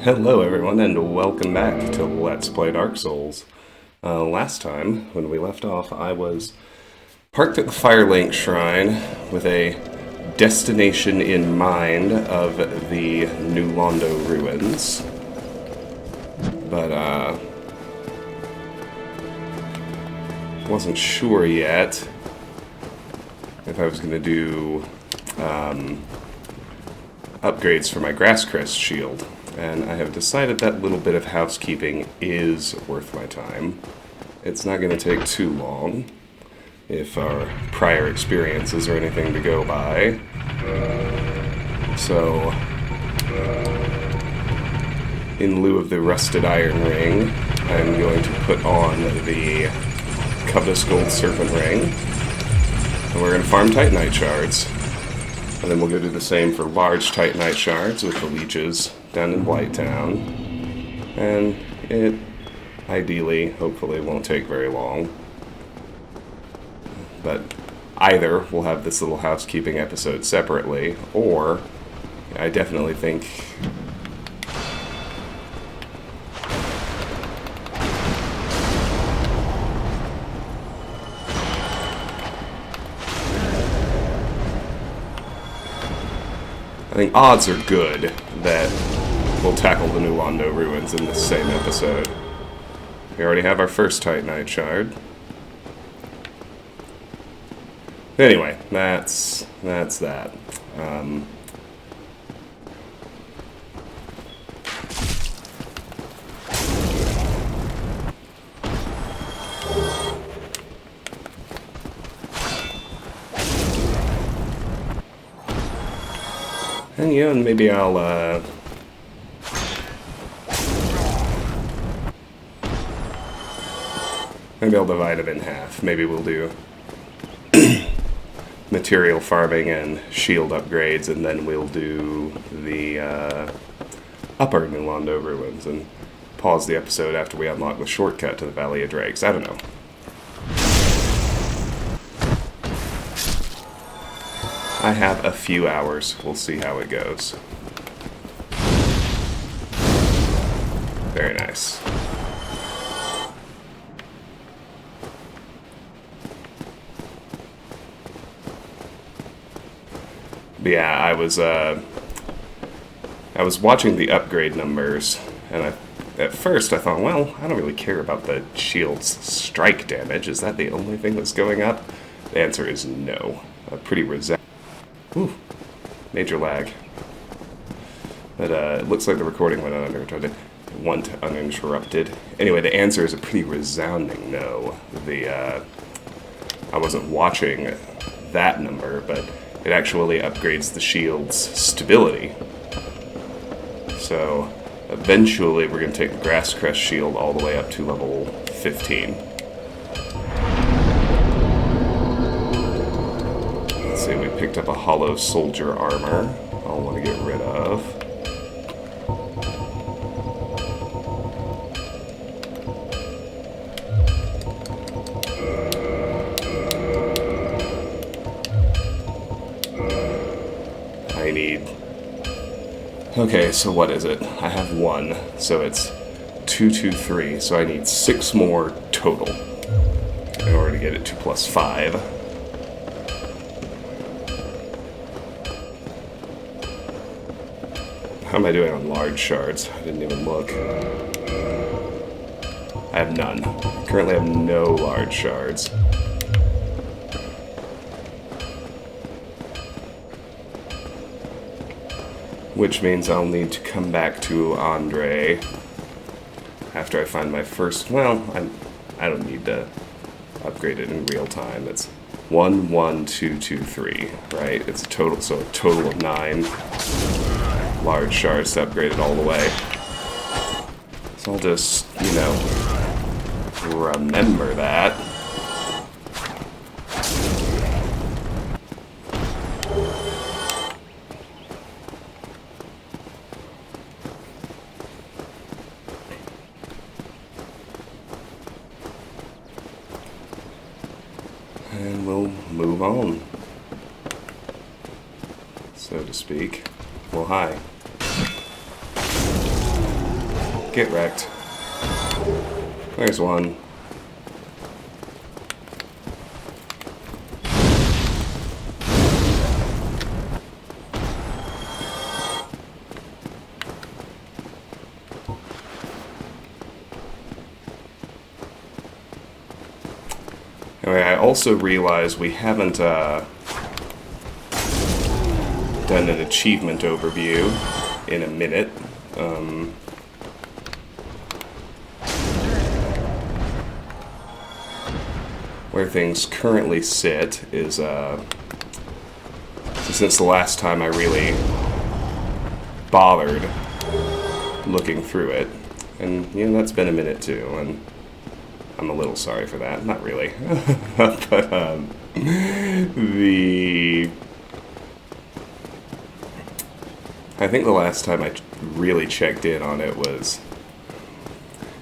Hello everyone and welcome back to Let's Play Dark Souls. Last time, when we left off, I was parked at the Firelink Shrine with a destination in mind of the new Londo Ruins. But, wasn't sure yet if I was going to do upgrades for my Grass Crest Shield. And I have decided that little bit of housekeeping is worth my time. It's not going to take too long, if our prior experiences are anything to go by. So, in lieu of the Rusted Iron Ring, I'm going to put on the Covetous Gold Serpent Ring. And we're going to farm Titanite Charts. And then we'll go do the same for large Titanite Shards with the leeches down in Blighttown. And it, ideally, hopefully, won't take very long. But either we'll have this little housekeeping episode separately, or I definitely think odds are good that we'll tackle the new Londo Ruins in this same episode. We already have our first Titanite Shard. Anyway, that's that. And yeah, and maybe I'll divide it in half. Maybe we'll do material farming and shield upgrades, and then we'll do the upper New Londo Ruins, and pause the episode after we unlock the shortcut to the Valley of Drakes. I don't know. I have a few hours. We'll see how it goes. Very nice. But yeah, I was watching the upgrade numbers, and at first I thought, well, I don't really care about the shield's strike damage. Is that the only thing that's going up? The answer is no. Pretty resounding. Ooh, major lag. But it looks like the recording went uninterrupted. Anyway, the answer is a pretty resounding no. I wasn't watching that number, but it actually upgrades the shield's stability. So eventually we're going to take the Grass Crest Shield all the way up to level 15. See, we picked up a hollow soldier armor I'll want to get rid of. I need... Okay, so what is it? I have 1, so it's 2, 2, 3, so I need 6 more total in order to get it to plus 5. How am I doing on large shards? I didn't even look. I have none. I currently have no large shards. Which means I'll need to come back to Andre after I find my first... Well, I don't need to upgrade it in real time. It's 1, 1, 2, 2, 3, right? It's a total of 9. Large shards to upgrade it all the way. So I'll just, remember that. And we'll move on, so to speak. Well, hi. Get wrecked. There's one. Anyway, I also realize we haven't done an achievement overview in a minute. Where things currently sit is, since the last time I really bothered looking through it, and, you know, that's been a minute too, and I'm a little sorry for that. Not really. But, I think the last time I really checked in on it was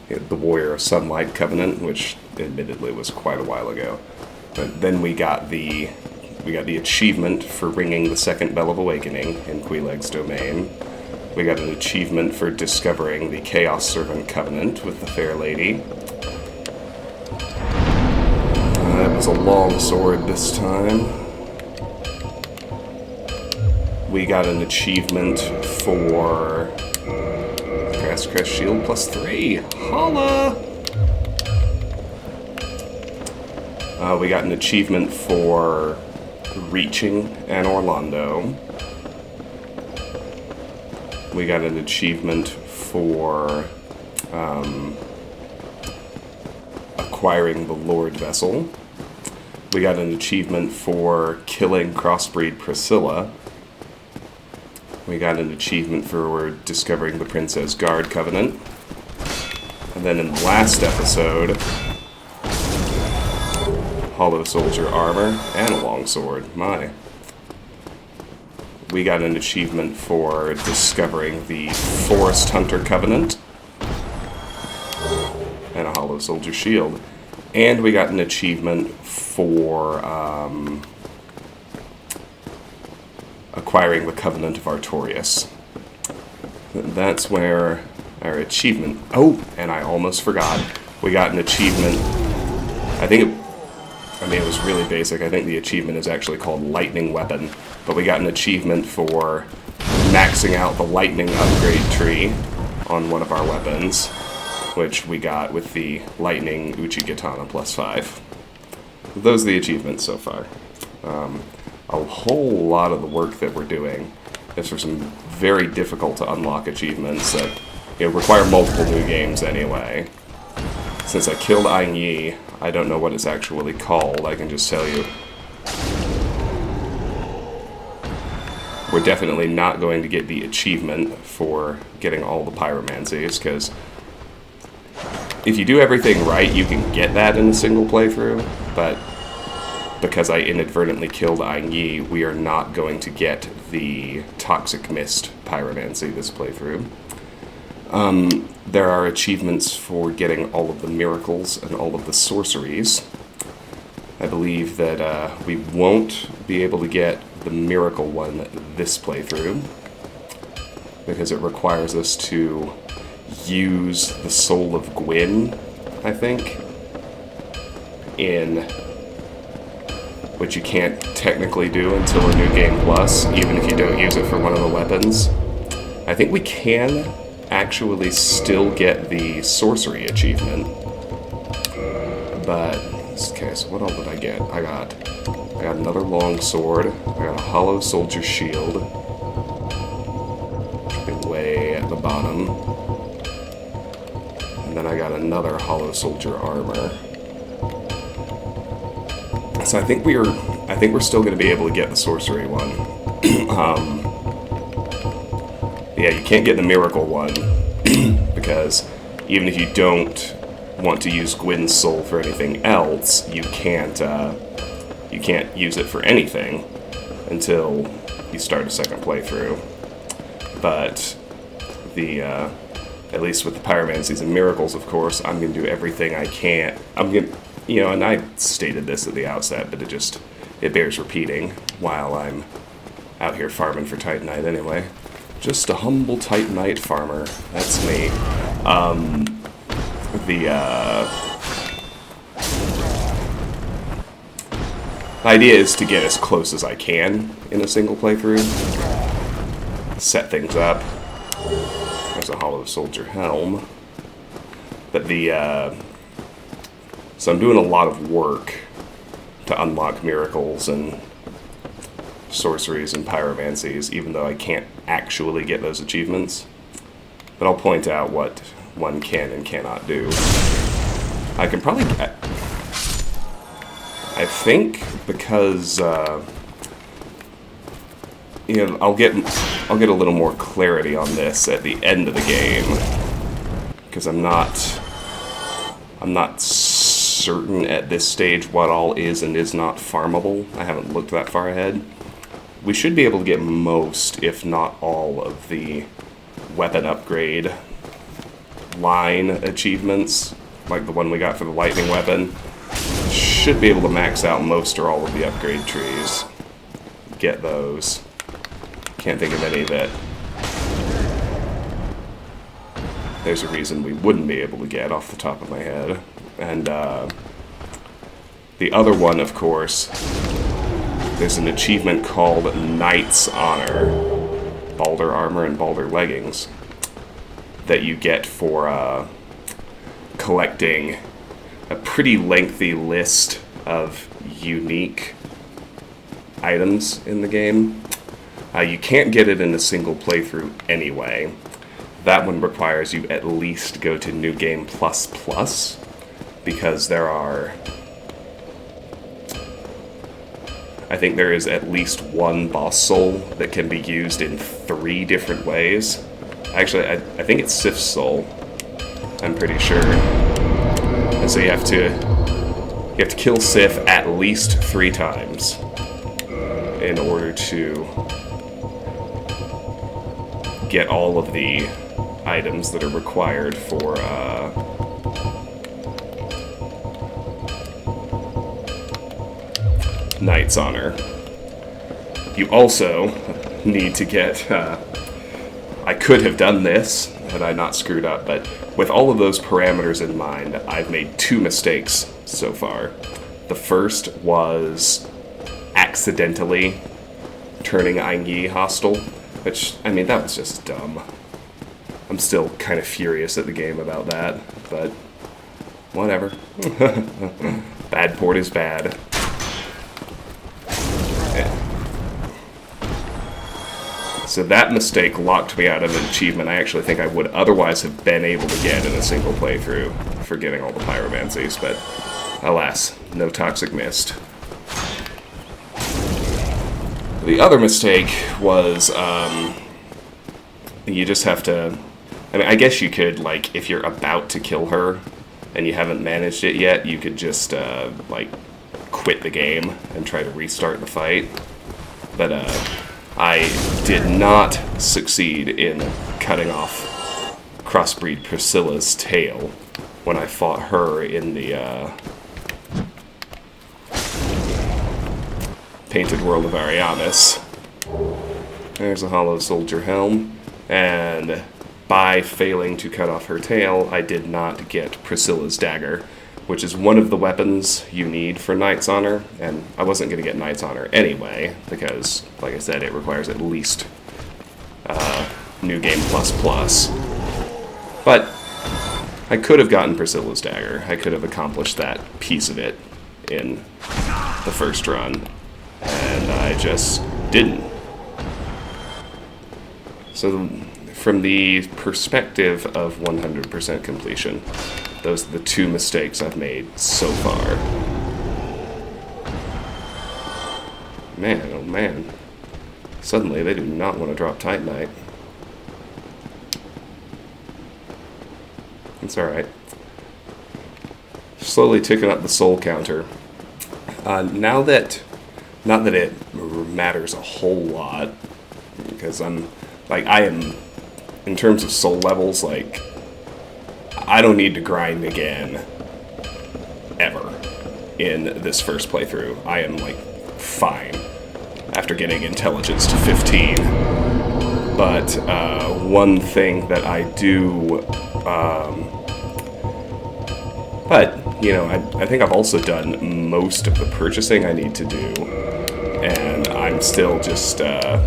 the Warrior of Sunlight Covenant, which admittedly was quite a while ago. But then we got the achievement for ringing the second Bell of Awakening in Queeleg's domain. We got an achievement for discovering the Chaos Servant Covenant with the Fair Lady. That was a long sword this time. We got an achievement for Grass Crest Shield +3. Holla! We got an achievement for reaching an Orlando. We got an achievement for acquiring the Lordvessel. We got an achievement for killing Crossbreed Priscilla. We got an achievement for discovering the Princess Guard Covenant. And then in the last episode, Hollow Soldier Armor and a Longsword. My. We got an achievement for discovering the Forest Hunter Covenant. And a Hollow Soldier Shield. And we got an achievement for acquiring the Covenant of Artorias. That's where our achievement... Oh, and I almost forgot. We got an achievement... it was really basic. I think the achievement is actually called Lightning Weapon. But we got an achievement for maxing out the Lightning upgrade tree on one of our weapons, which we got with the Lightning Uchigatana +5. Those are the achievements so far. A whole lot of the work that we're doing is for some very difficult to unlock achievements that require multiple new games anyway. Since I killed Aing Yi, I don't know what it's actually called. I can just tell you. We're definitely not going to get the achievement for getting all the pyromancies, because if you do everything right, you can get that in a single playthrough, but because I inadvertently killed Aing Yi, we are not going to get the Toxic Mist pyromancy this playthrough. There are achievements for getting all of the miracles and all of the sorceries. I believe that we won't be able to get the miracle one this playthrough, because it requires us to use the Soul of Gwyn, I think, which you can't technically do until a New Game Plus, even if you don't use it for one of the weapons. I think we can actually still get the sorcery achievement, but okay, so what all did I get? I got another long sword, I got a hollow soldier shield, should be way at the bottom, and then I got another hollow soldier armor. So I think we're still going to be able to get the sorcery one. Yeah, you can't get the miracle one because even if you don't want to use Gwyn's soul for anything else, you can't use it for anything until you start a second playthrough. But at least with the pyromancies and miracles, of course, I'm going to do everything I can. And I stated this at the outset, but it bears repeating while I'm out here farming for Titanite anyway. Just a humble Titanite farmer. That's me. The idea is to get as close as I can in a single playthrough. Set things up. There's a Hollow Soldier Helm. But so I'm doing a lot of work to unlock miracles and sorceries and pyromancies, even though I can't actually get those achievements. But I'll point out what one can and cannot do. I can probably get... I think because you know, I'll get a little more clarity on this at the end of the game, because I'm not certain at this stage what all is and is not farmable. I haven't looked that far ahead. We should be able to get most, if not all, of the weapon upgrade line achievements, like the one we got for the lightning weapon. Should be able to max out most or all of the upgrade trees. Get those. Can't think of any that there's a reason we wouldn't be able to get off the top of my head. And the other one, of course, there's an achievement called Knight's Honor, Boulder Armor and Boulder Leggings, that you get for collecting a pretty lengthy list of unique items in the game. You can't get it in a single playthrough anyway. That one requires you at least go to New Game Plus, because there are... I think there is at least one boss soul that can be used in 3 different ways. Actually, I think it's Sif's soul. I'm pretty sure. And so you have to kill Sif at least 3 times in order to get all of the items that are required for Knight's Honor. You also need to get... I could have done this had I not screwed up, but with all of those parameters in mind, I've made 2 mistakes so far. The first was accidentally turning Aingi hostile, which, I mean, that was just dumb. I'm still kind of furious at the game about that, but whatever. Bad port is bad. So that mistake locked me out of an achievement I actually think I would otherwise have been able to get in a single playthrough for getting all the pyromancies, but alas, no toxic mist. The other mistake was, you just have to... I mean, I guess you could, like, if you're about to kill her and you haven't managed it yet, you could just, like, quit the game and try to restart the fight. But, I did not succeed in cutting off Crossbreed Priscilla's tail when I fought her in the Painted World of Ariamis. There's a Hollow Soldier Helm, and by failing to cut off her tail, I did not get Priscilla's Dagger, which is one of the weapons you need for Knight's Honor, and I wasn't going to get Knight's Honor anyway, because, like I said, it requires at least New Game Plus. But I could have gotten Priscilla's Dagger. I could have accomplished that piece of it in the first run, and I just didn't. So from the perspective of 100% completion, those are the 2 mistakes I've made so far. Man, oh man. Suddenly they do not want to drop Titanite. It's alright. Slowly ticking up the soul counter. Now that... Not that it matters a whole lot, because I am... In terms of soul levels, like... I don't need to grind again, ever, in this first playthrough. I am, like, fine after getting intelligence to 15. But one thing that I do, but you know, I think I've also done most of the purchasing I need to do, and I'm still just call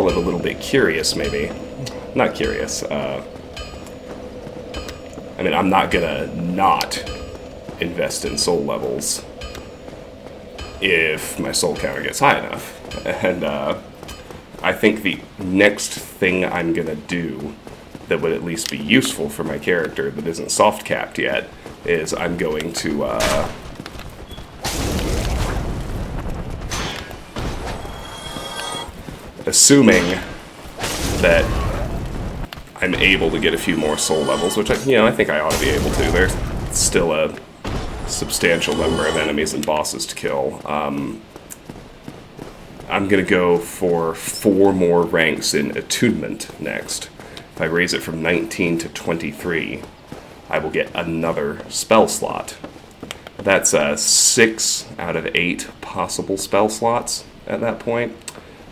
it a little bit curious, maybe. Not curious. I mean, I'm not gonna not invest in soul levels if my soul counter gets high enough. And I think the next thing I'm gonna do that would at least be useful for my character that isn't soft capped yet is I'm going to assuming that I'm able to get a few more soul levels, which I think I ought to be able to. There's still a substantial number of enemies and bosses to kill. I'm going to go for 4 more ranks in Attunement next. If I raise it from 19 to 23, I will get another spell slot. That's 6 out of 8 possible spell slots at that point.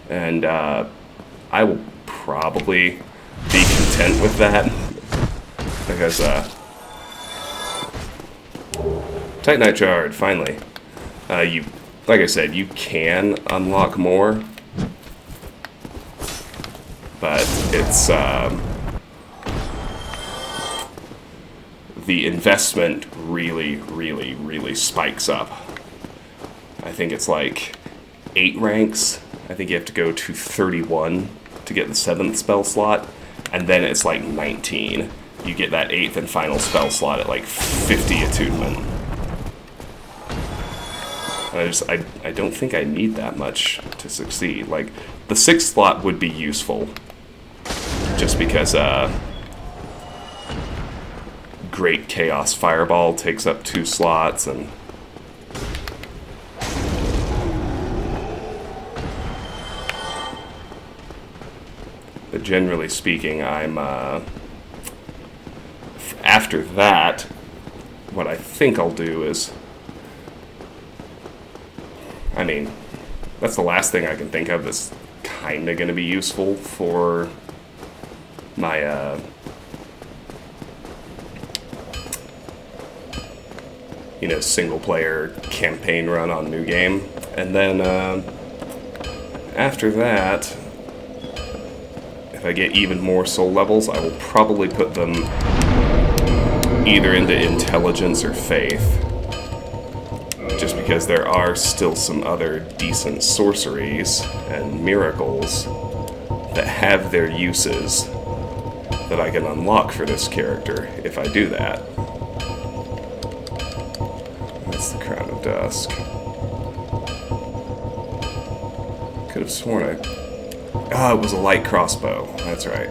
And I will probably be content with that, because Titanite Chart, finally. Like I said, you can unlock more, but it's the investment really spikes up. I think it's like 8 ranks. I think you have to go to 31 to get the 7th spell slot, and then it's like 19. You get that 8th and final spell slot at like 50 attunement. I don't think I need that much to succeed. Like, the 6th slot would be useful, just because Great Chaos Fireball takes up 2 slots, and but generally speaking, I'm after that, what I think I'll do is, I mean, that's the last thing I can think of that's kind of going to be useful for my single player campaign run on New Game. And then after that, if I get even more soul levels, I will probably put them either into Intelligence or Faith, just because there are still some other decent sorceries and miracles that have their uses that I can unlock for this character if I do that. That's the Crown of Dusk. Could have sworn it was a light crossbow. That's right.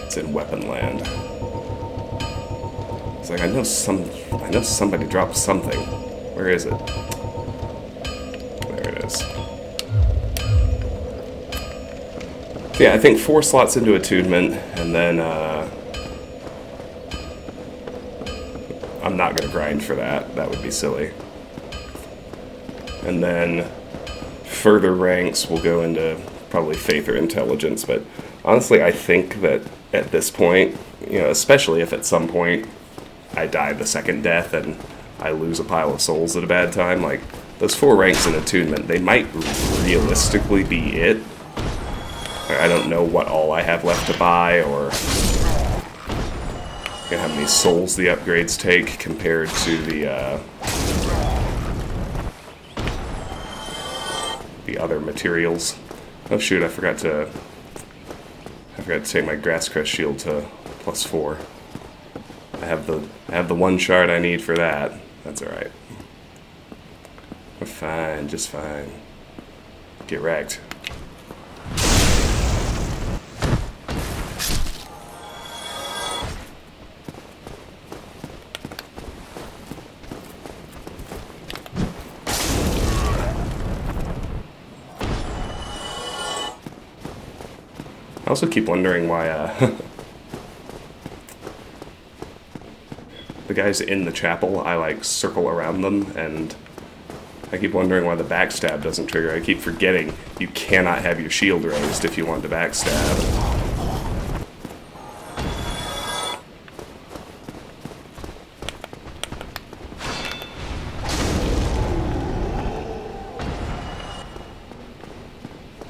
It's in Weapon Land. It's like, I know somebody dropped something. Where is it? There it is. So yeah, I think 4 slots into Attunement, and then I'm not going to grind for that. That would be silly. And then further ranks will go into probably Faith or Intelligence, but honestly, I think that at this point, especially if at some point I die the second death and I lose a pile of souls at a bad time, like, those 4 ranks in Attunement, they might realistically be it. I don't know what all I have left to buy, or how many souls the upgrades take compared to the other materials. Oh shoot, I forgot to take my Grass Crest Shield to +4. I have the 1 shard I need for that. That's alright. We're fine, just fine. Get wrecked. I also keep wondering why the guys in the chapel, I like circle around them, and I keep wondering why the backstab doesn't trigger. I keep forgetting you cannot have your shield raised if you want to backstab.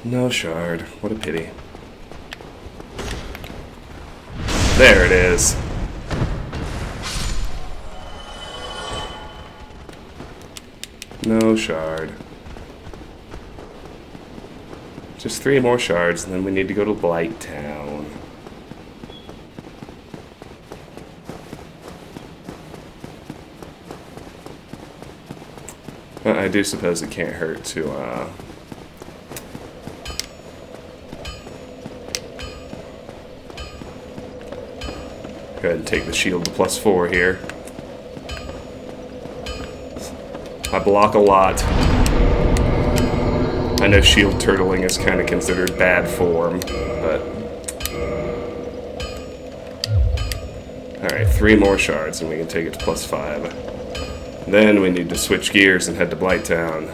No shard. What a pity. There it is. No shard. Just 3 more shards, and then we need to go to Blight Town. I do suppose it can't hurt to, go ahead and take the shield to +4 here. I block a lot. I know shield turtling is kind of considered bad form, but... Alright, 3 more shards and we can take it to +5. Then we need to switch gears and head to Blight Town.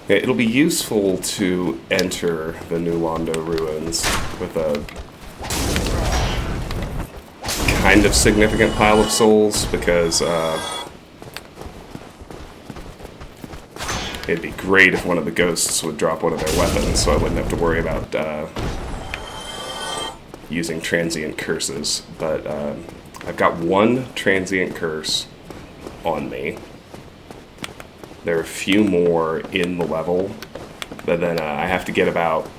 It'll be useful to enter the new Londo Ruins with a kind of significant pile of souls, because it'd be great if one of the ghosts would drop one of their weapons, so I wouldn't have to worry about using transient curses. But I've got 1 transient curse on me. There are a few more in the level, but then I have to get about,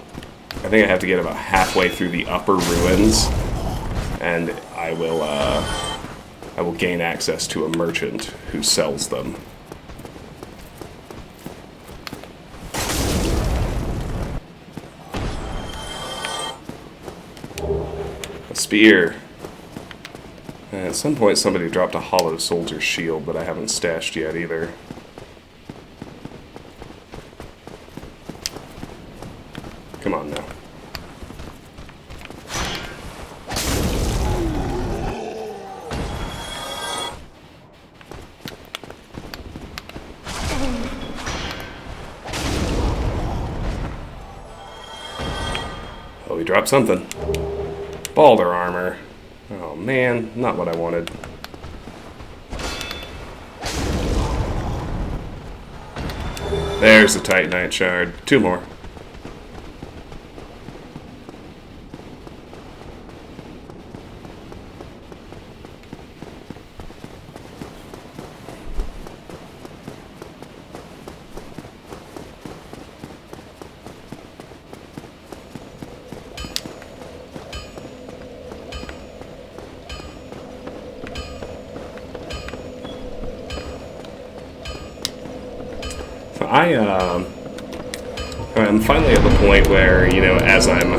I think I have to get about halfway through the upper ruins, and I will gain access to a merchant who sells them. A spear. At some point somebody dropped a hollow soldier shield, but I haven't stashed yet either. Come on now. Oh, we dropped something. Boulder armor. Oh man, not what I wanted. There's the Titanite Chart. 2 more. I'm finally at the point where, you know, as I'm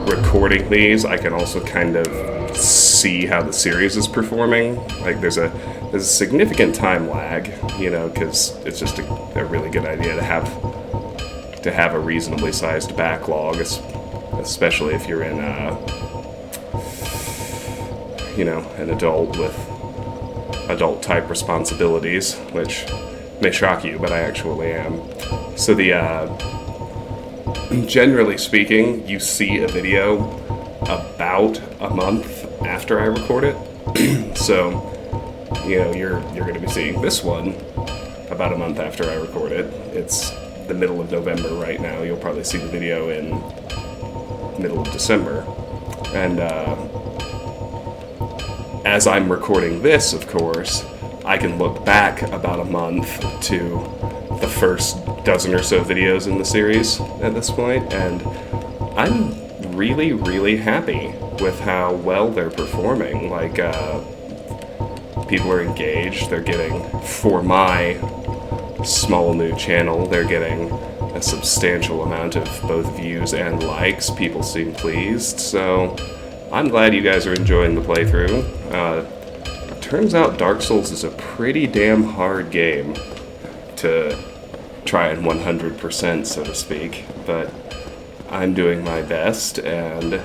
recording these, I can also kind of see how the series is performing. Like, there's a significant time lag, you know, because it's just a really good idea to have a reasonably sized backlog, especially if you're in, you know, an adult with adult-type responsibilities, which may shock you, but I actually am. So generally speaking, you see a video about a month after I record it. So, you know, you're going to be seeing this one about a month after I record it. It's the middle of November right now. You'll probably see the video in middle of December. And as I'm recording this, of course, I can look back about a month to the first dozen or so videos in the series at this point, and I'm really, really happy with how well they're performing. Like, people are engaged. They're getting, for my small new channel, they're getting a substantial amount of both views and likes. People seem pleased, so I'm glad you guys are enjoying the playthrough. Turns out Dark Souls is a pretty damn hard game to try and 100%, so to speak, but I'm doing my best, and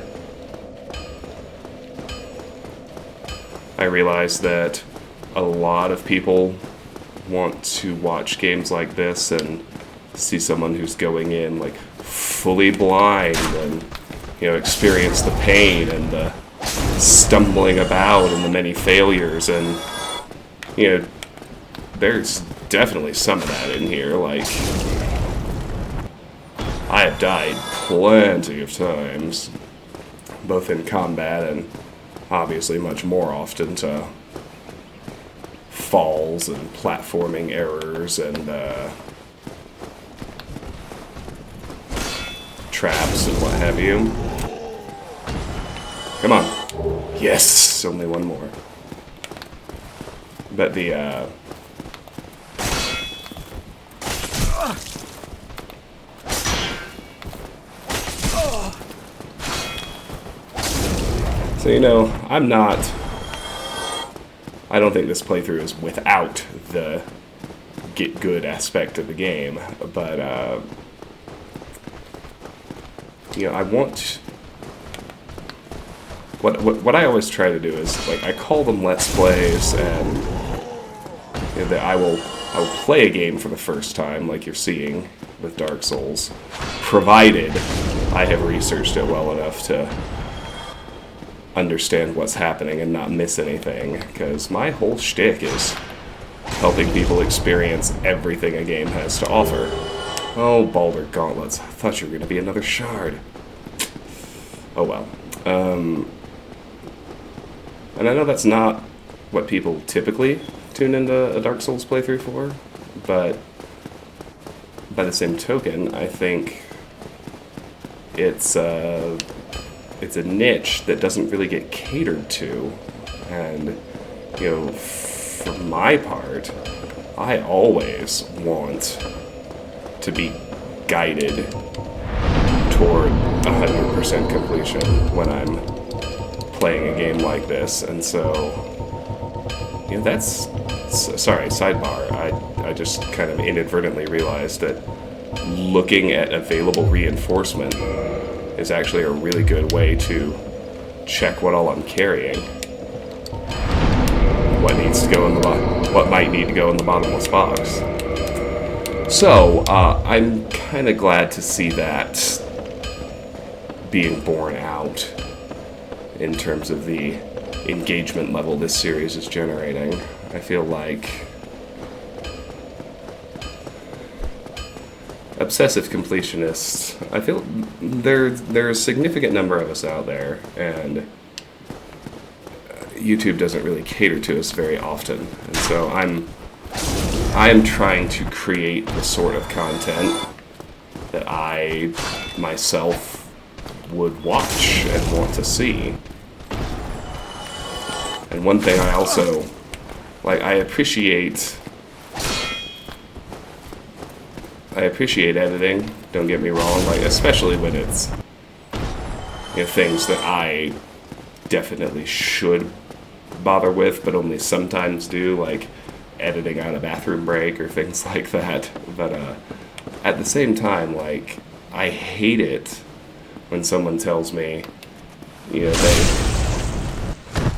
I realize that a lot of people want to watch games like this and see someone who's going in like fully blind and, you know, experience the pain and the stumbling about and the many failures, and, you know, there's definitely some of that in here. Like, I have died plenty of times, both in combat and obviously much more often to falls and platforming errors and traps and what have you. Come on. Yes! Only one more. But the, so, you know, I don't think this playthrough is without the get good aspect of the game, but, you know, I want... What I always try to do is, like, I call them Let's Plays, and, you know, that I will play a game for the first time, like you're seeing with Dark Souls, provided I have researched it well enough to understand what's happening and not miss anything, because my whole shtick is helping people experience everything a game has to offer. Oh, Boulder Gauntlets. I thought you were going to be another shard. Oh well. And I know that's not what people typically tune into a Dark Souls playthrough for, but by the same token, I think it's a niche that doesn't really get catered to, and, you know, for my part, I always want to be guided toward 100% completion when I'm playing a game like this, and so, you know, that's... Sorry, sidebar. I just kind of inadvertently realized that looking at available reinforcement is actually a really good way to check what all I'm carrying. What needs to go in the what might need to go in the bottomless box. So, I'm kind of glad to see that being borne out in terms of the engagement level this series is generating. I feel like obsessive completionists, I feel there's a significant number of us out there, and YouTube doesn't really cater to us very often, and so I'm trying to create the sort of content that I myself would watch and want to see. And one thing I also, like, I appreciate editing, don't get me wrong, like, especially when it's, you know, things that I definitely should bother with, but only sometimes do, like editing out a bathroom break or things like that. But at the same time, like, I hate it when someone tells me, you know,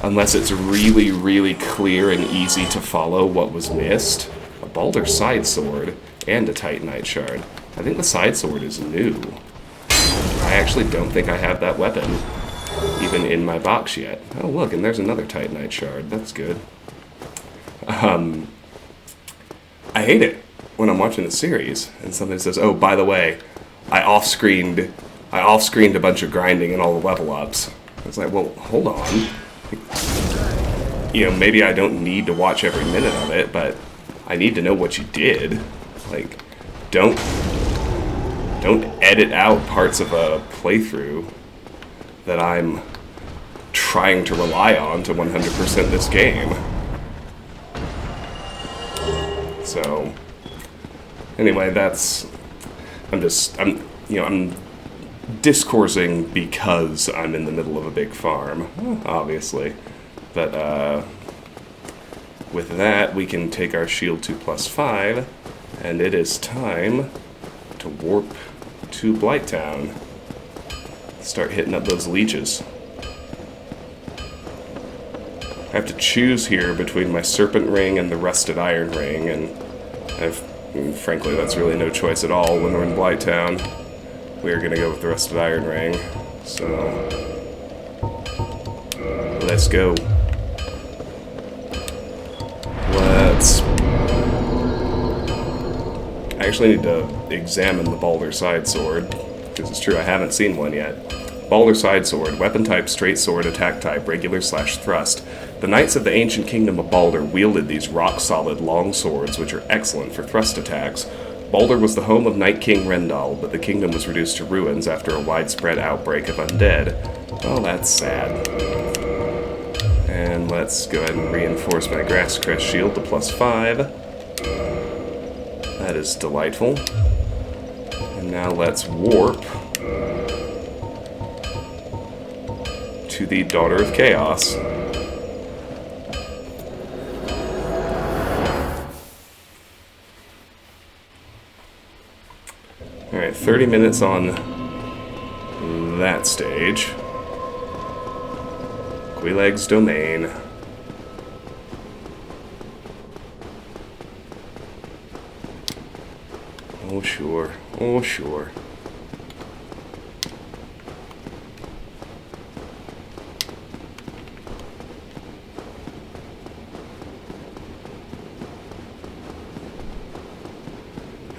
unless it's really, really clear and easy to follow what was missed, a Boulder side sword and a Titanite Chart. I think the side sword is new. I actually don't think I have that weapon even in my box yet. Oh look, and there's another Titanite Shard. That's good. I hate it when I'm watching a series and somebody says, oh, by the way, I off-screened a bunch of grinding and all the level ups. It's like, well, hold on. You know, maybe I don't need to watch every minute of it, but I need to know what you did. Like, don't edit out parts of a playthrough that I'm trying to rely on to 100% this game. So, anyway, I'm discoursing because I'm in the middle of a big farm, obviously. But, with that, we can take our shield to +5 And it is time to warp to Blighttown. Start hitting up those leeches. I have to choose here between my Serpent Ring and the Rusted Iron Ring, and frankly, that's really no choice at all when we're in Blighttown. We're going to go with the Rusted Iron Ring. So, let's go. I actually need to examine the Boulder Side Sword, because it's true I haven't seen one yet. Boulder Side Sword, weapon type, straight sword, attack type, regular/thrust. The Knights of the Ancient Kingdom of Boulder wielded these rock-solid long swords, which are excellent for thrust attacks. Boulder was the home of Night King Rendal, but the kingdom was reduced to ruins after a widespread outbreak of undead. Well, that's sad. And let's go ahead and reinforce my Grass Crest Shield to +5. That is delightful. And now let's warp to the Daughter of Chaos. Alright, 30 minutes on that stage. Queeleg's Domain. Oh, sure. Oh, sure.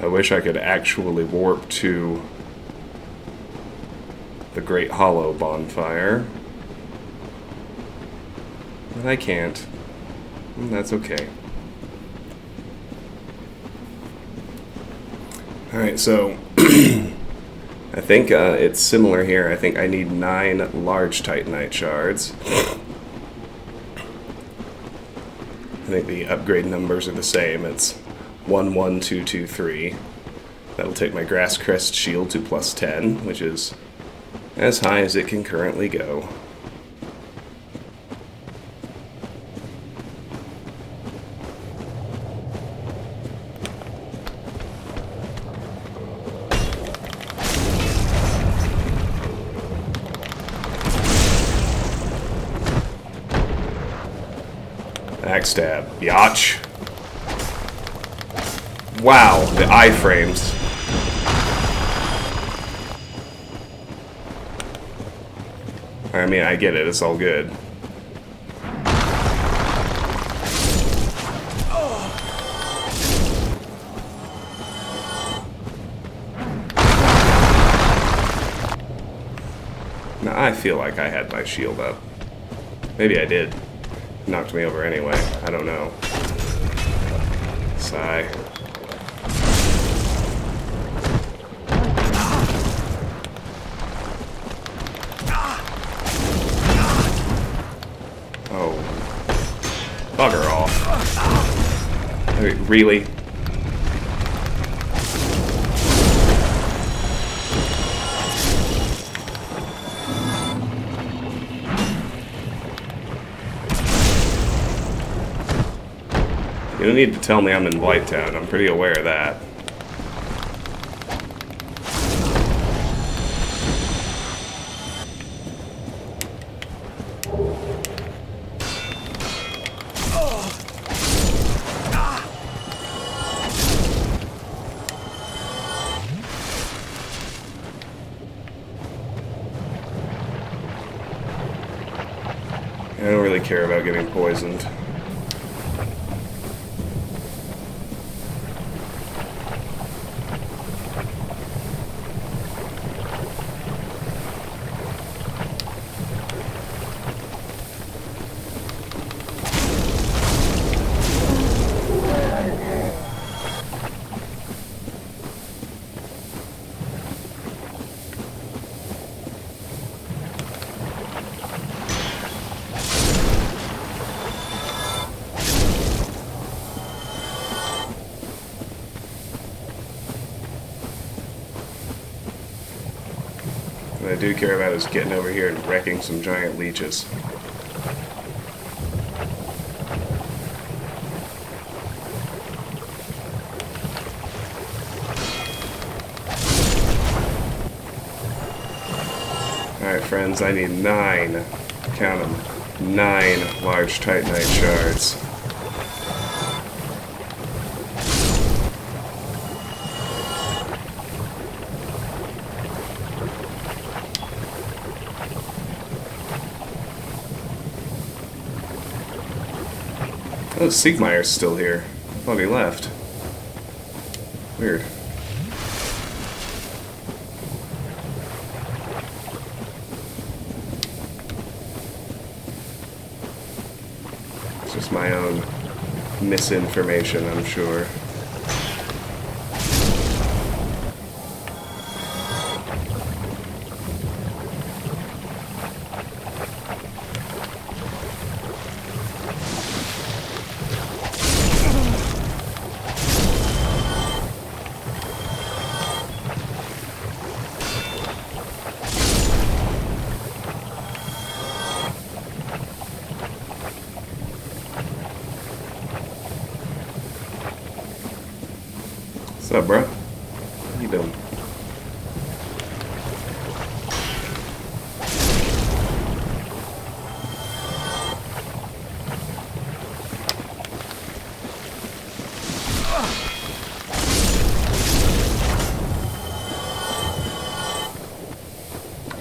I wish I could actually warp to the Great Hollow Bonfire. But I can't. And that's okay. Alright, so I think it's similar here. I think I need 9 large Titanite Shards. I think the upgrade numbers are the same. It's 1, 1, 2, 2, 3. That'll take my Grass Crest Shield to +10, which is as high as it can currently go. Backstab. Yatch. Wow, the iframes. I mean, I get it, it's all good. Now, I feel like I had my shield up. Maybe I did. Knocked me over anyway. I don't know. Sigh. Oh. Bugger off. I mean, really? You don't need to tell me I'm in Blighttown. I'm pretty aware of that. I don't really care about getting poisoned. What I do care about is getting over here and wrecking some giant leeches. friends. I need 9, count them, 9 large Titanite shards. Oh, Siegmeyer's still here. I thought he left. Weird. It's just my own misinformation, I'm sure. What's up, bro? How you doing?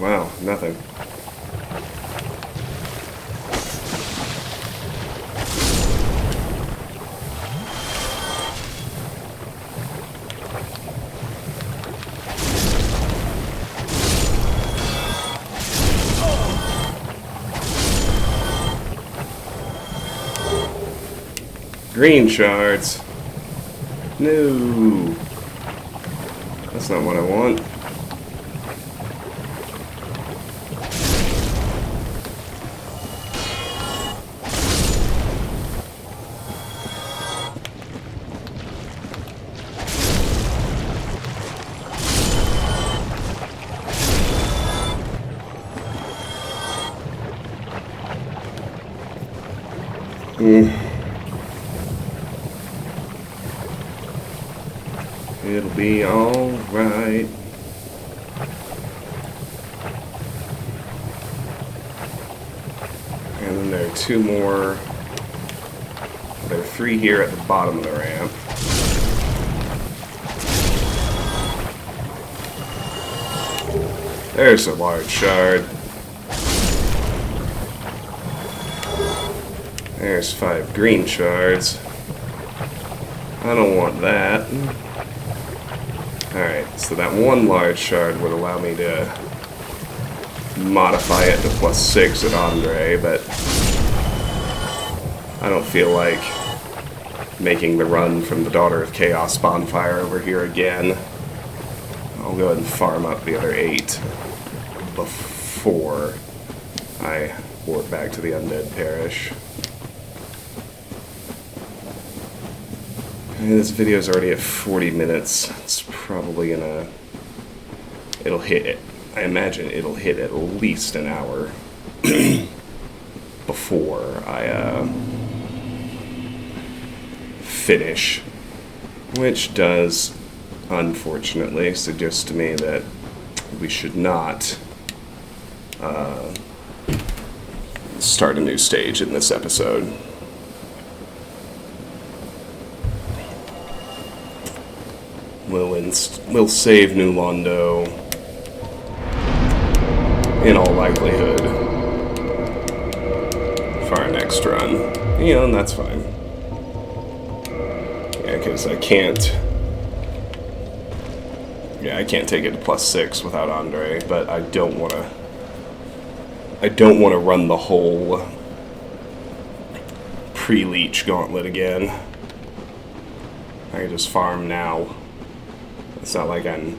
Wow, nothing. Green shards. No. That's not what I want. It'll be alright. And then there are 2 more. There are 3 here at the bottom of the ramp. There's a large shard. There's 5 green shards. I don't want that. Alright, so that 1 large shard would allow me to modify it to +6 at Andre, but I don't feel like making the run from the Daughter of Chaos Bonfire over here again. I'll go ahead and farm up the other 8 before I warp back to the Undead Parish. This video's already at 40 minutes. It's probably gonna... It'll hit it. I imagine it'll hit at least an hour before I finish. Which does, unfortunately, suggest to me that we should not start a new stage in this episode. We'll save New Londo in all likelihood for our next run. You know, and that's fine. Yeah, because I can't take it to +6 without Andre, but I don't want to run the whole pre-leech gauntlet again. I can just farm now. It's not like I'm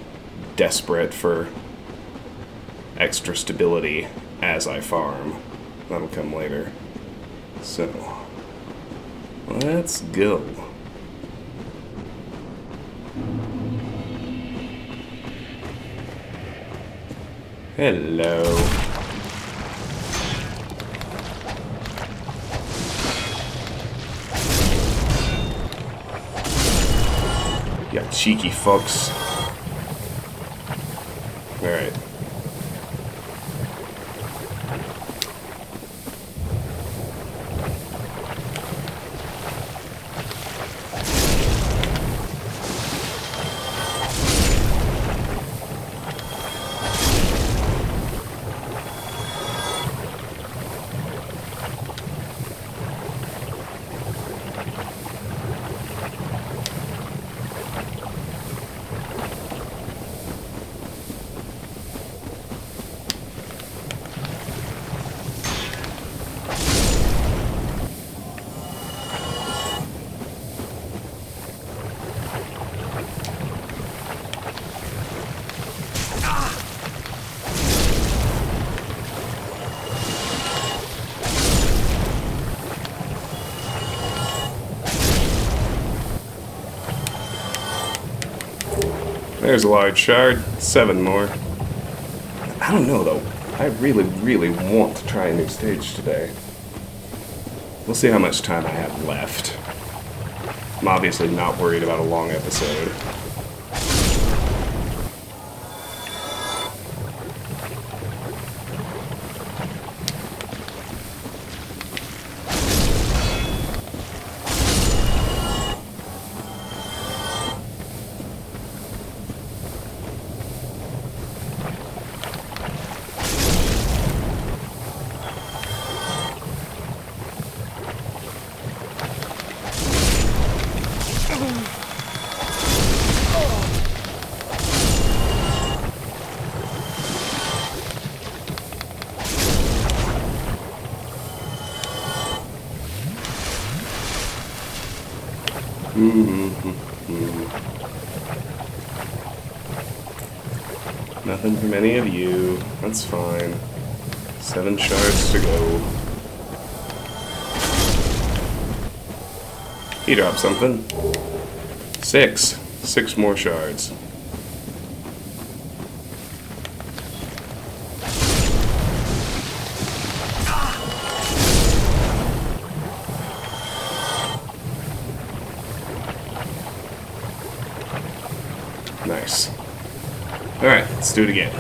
desperate for extra stability as I farm. That'll come later. So, let's go. Hello. You cheeky fucks. Alright. There's a large shard. 7 more. I don't know, though. I really, really want to try a new stage today. We'll see how much time I have left. I'm obviously not worried about a long episode. Nothing from any of you. That's fine. 7 shards to go. He dropped something. 6. 6 more shards. Nice. Alright, let's do it again.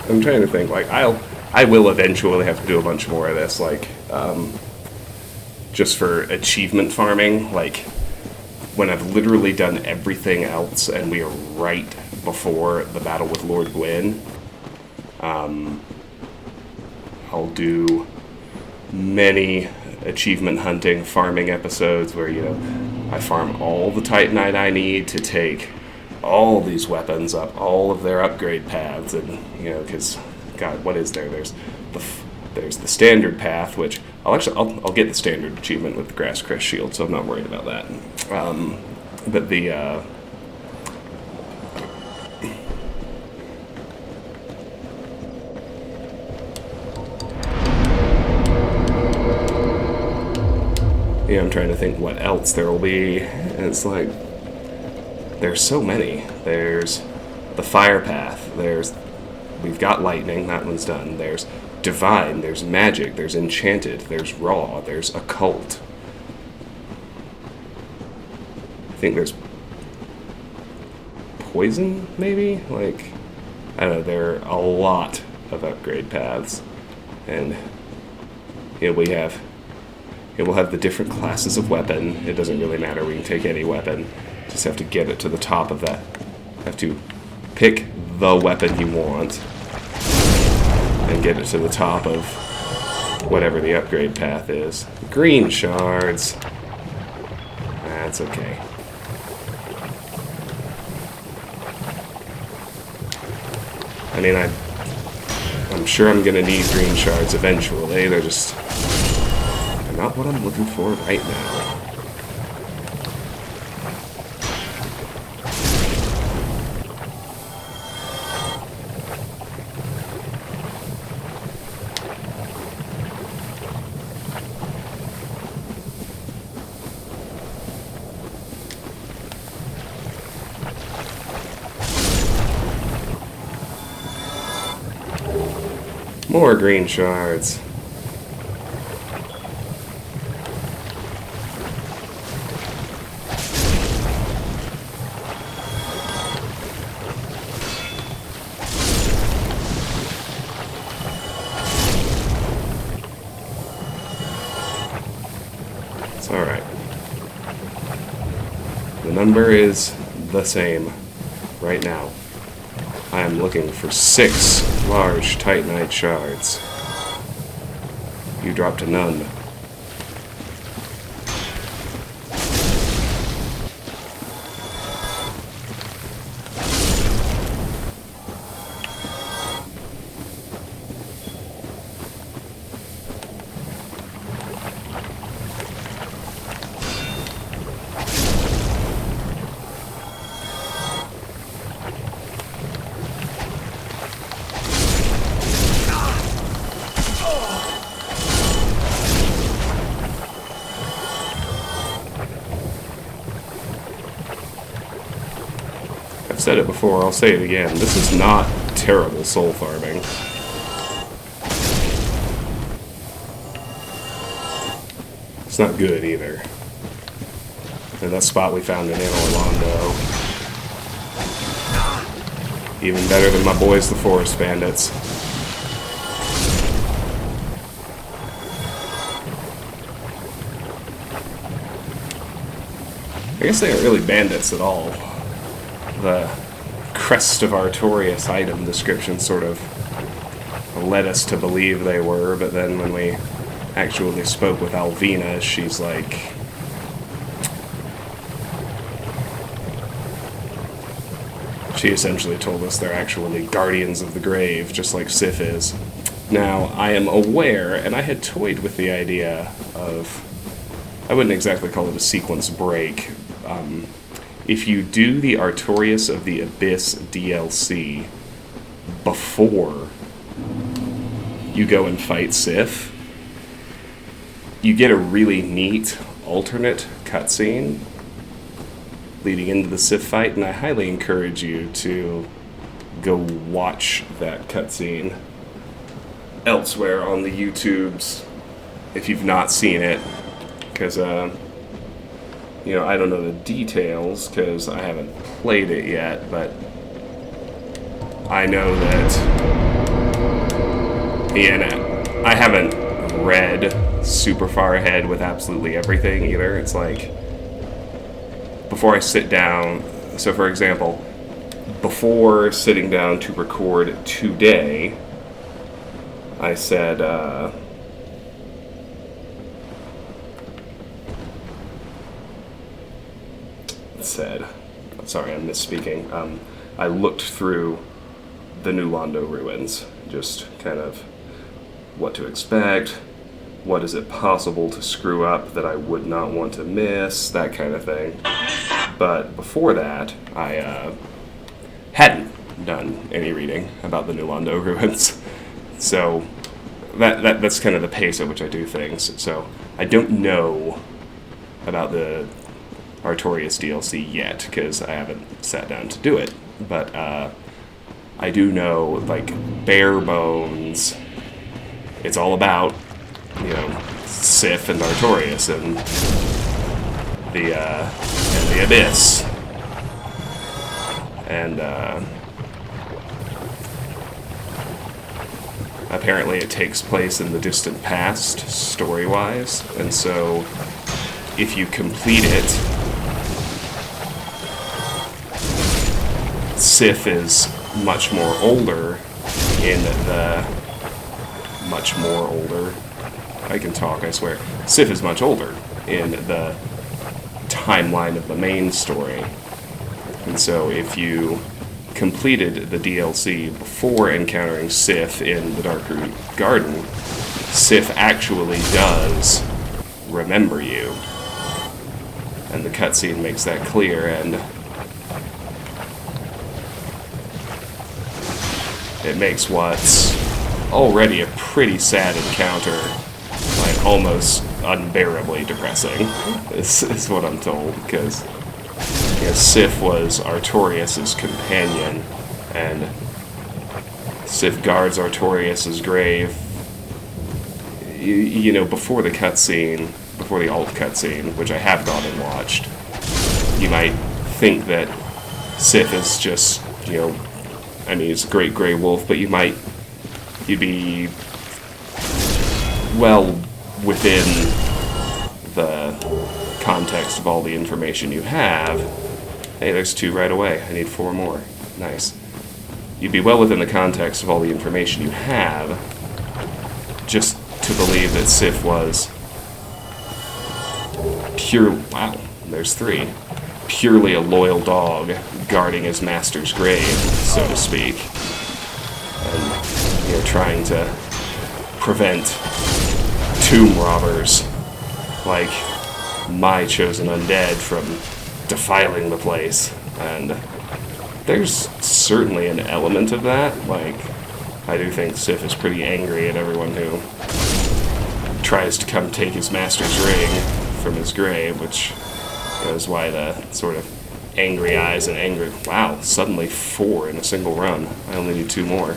I'm trying to think, like, I will eventually have to do a bunch more of this, like, just for achievement farming, like, when I've literally done everything else and we are right before the battle with Lord Gwyn. I'll do many achievement hunting, farming episodes where, you know, I farm all the Titanite I need to take all these weapons up, all of their upgrade paths, and, you know, because, God, what is there? There's the standard path, which I'll get the standard achievement with the Grass Crest Shield, so I'm not worried about that. But the yeah, I'm trying to think what else there will be. And it's like, there's so many. There's the fire path. We've got lightning. That one's done. There's divine. There's magic. There's enchanted. There's raw. There's occult. I think there's poison, maybe? Like, I don't know. There are a lot of upgrade paths. And, you know, we'll have the different classes of weapon. It doesn't really matter. We can take any weapon. Just have to get it to the top of that. Have to pick the weapon you want and get it to the top of whatever the upgrade path is. Green shards. That's okay. I mean, I'm sure I'm going to need green shards eventually. They're not what I'm looking for right now. More green shards. It's alright. The number is the same right now. I am looking for 6 large Titanite shards. You dropped a none. I've said it before, I'll say it again. This is not terrible soul farming. It's not good either. And that spot we found in Londo, even better than my boys the Forest Bandits. I guess they aren't really bandits at all. The Crest of Artorias item description sort of led us to believe they were, but then when we actually spoke with Alvina, she's like, she essentially told us they're actually guardians of the grave, just like Sif is. Now, I am aware, and I had toyed with the idea of, I wouldn't exactly call it a sequence break. If you do the Artorias of the Abyss DLC before you go and fight Sif, you get a really neat alternate cutscene leading into the Sif fight, and I highly encourage you to go watch that cutscene elsewhere on the YouTubes if you've not seen it, because you know, I don't know the details because I haven't played it yet, but I know that, and I haven't read super far ahead with absolutely everything either. It's like, before I sit down, so for example, before sitting down to record today, I said, sorry, I'm misspeaking. I looked through the new Londo Ruins, just kind of what to expect, what is it possible to screw up that I would not want to miss, that kind of thing. But before that, I hadn't done any reading about the new Londo Ruins. So that's kind of the pace at which I do things. So I don't know about the Artorias DLC yet, because I haven't sat down to do it. But I do know, like, bare bones, it's all about, you know, Sif and Artorias and the Abyss. And apparently it takes place in the distant past, story-wise, and so if you complete it, Sif is much more older in the... much more older... I can talk, I swear. Sif is much older in the timeline of the main story. And so if you completed the DLC before encountering Sif in the Darkroot Garden, Sif actually does remember you. And the cutscene makes that clear, and it makes what's already a pretty sad encounter, like, almost unbearably depressing, is what I'm told, because, you know, Sif was Artorias' companion, and Sif guards Artorias' grave. You know, before the cutscene, before the alt cutscene, which I have gone and watched, you might think that Sif is just, you know, I mean, he's a great grey wolf, but you'd be well within the context of all the information you have. Hey, there's 2 right away. I need 4 more. Nice. You'd be well within the context of all the information you have just to believe that Sif was wow, there's 3. Purely a loyal dog guarding his master's grave, so to speak. And, you know, trying to prevent tomb robbers like my chosen undead from defiling the place. And there's certainly an element of that. Like, I do think Sif is pretty angry at everyone who tries to come take his master's ring from his grave, which is why the sort of angry eyes and angry... Wow, suddenly 4 in a single run. I only need 2 more.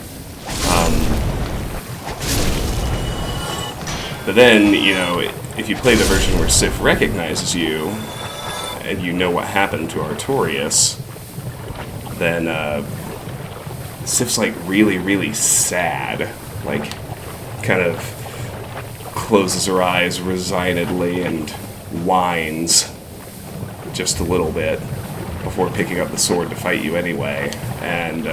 But then, you know, if you play the version where Sif recognizes you, and you know what happened to Artorias, then Sif's like really, really sad. Like, kind of closes her eyes resignedly and whines just a little bit before picking up the sword to fight you anyway. And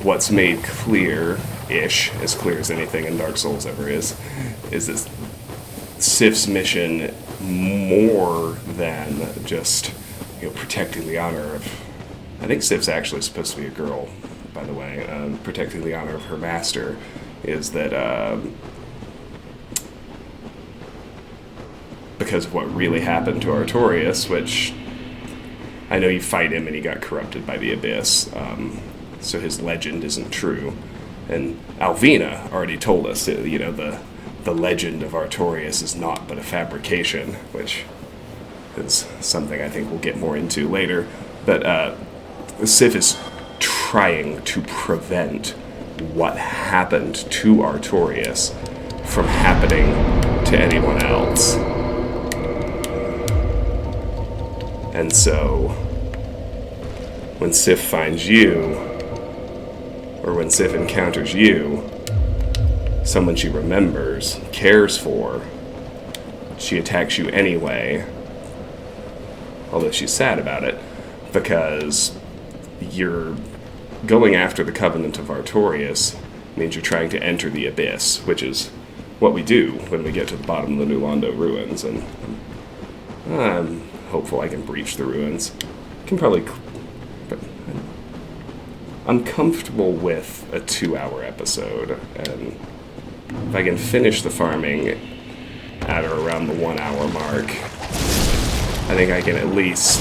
what's made clear-ish, as clear as anything in Dark Souls ever is that Sif's mission, more than just, you know, protecting the honor of... I think Sif's actually supposed to be a girl, by the way. Protecting the honor of her master is that because of what really happened to Artorias, which I know you fight him and he got corrupted by the Abyss, so his legend isn't true. And Alvina already told us that, you know, the legend of Artorias is not but a fabrication, which is something I think we'll get more into later. But Sif is trying to prevent what happened to Artorias from happening to anyone else. And so, when Sif finds you, or when Sif encounters you, someone she remembers, cares for, she attacks you anyway, although she's sad about it, because you're going after the Covenant of Artorias means you're trying to enter the Abyss, which is what we do when we get to the bottom of the new Londo Ruins, and I'm hopeful I can breach the ruins. Can probably... but I'm comfortable with a 2-hour episode, and if I can finish the farming at or around the 1-hour mark, I think I can at least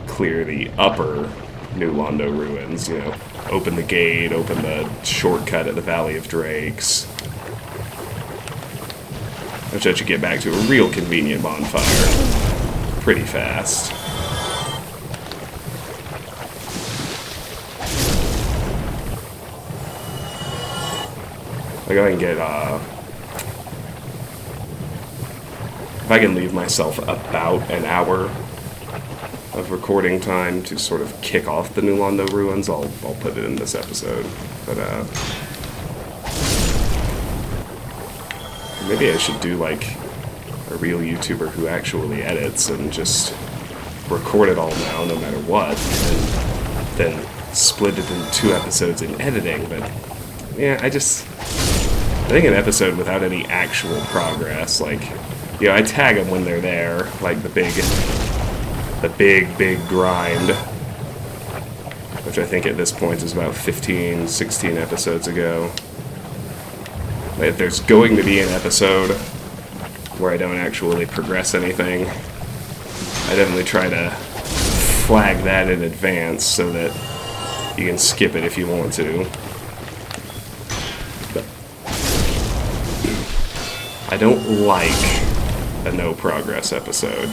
clear the upper New Londo Ruins, you know, open the gate, open the shortcut at the Valley of Drakes, which I should get back to a real convenient bonfire pretty fast. I go ahead and get, if I can leave myself about an hour of recording time to sort of kick off the New Londo Ruins, I'll put it in this episode. But, maybe I should do, like, a real YouTuber who actually edits and just record it all now, no matter what, and then split it into 2 episodes in editing, but, yeah, I think an episode without any actual progress, like, you know, I tag them when they're there, like the big grind, which I think at this point is about 15, 16 episodes ago. If there's going to be an episode where I don't actually progress anything, I definitely try to flag that in advance so that you can skip it if you want to. But I don't like a no progress episode,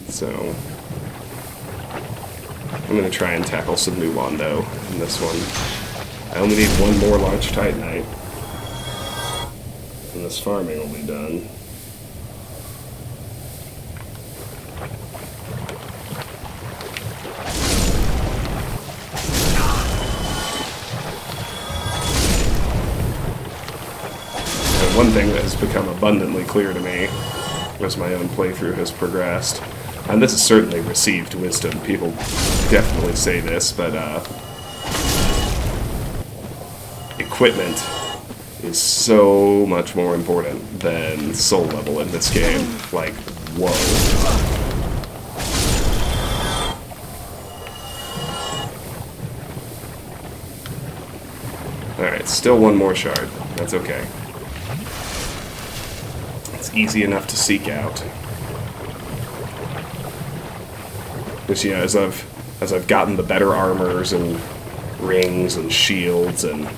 so I'm going to try and tackle some new Londo in this one. I only need 1 more large Titanite, and this farming will be done. And one thing that has become abundantly clear to me as my own playthrough has progressed, and this is certainly received wisdom, people definitely say this, but equipment is so much more important than soul level in this game. Like, whoa. Alright, still 1 more shard. That's okay. It's easy enough to seek out. Just, you know, as I've gotten the better armors and rings and shields and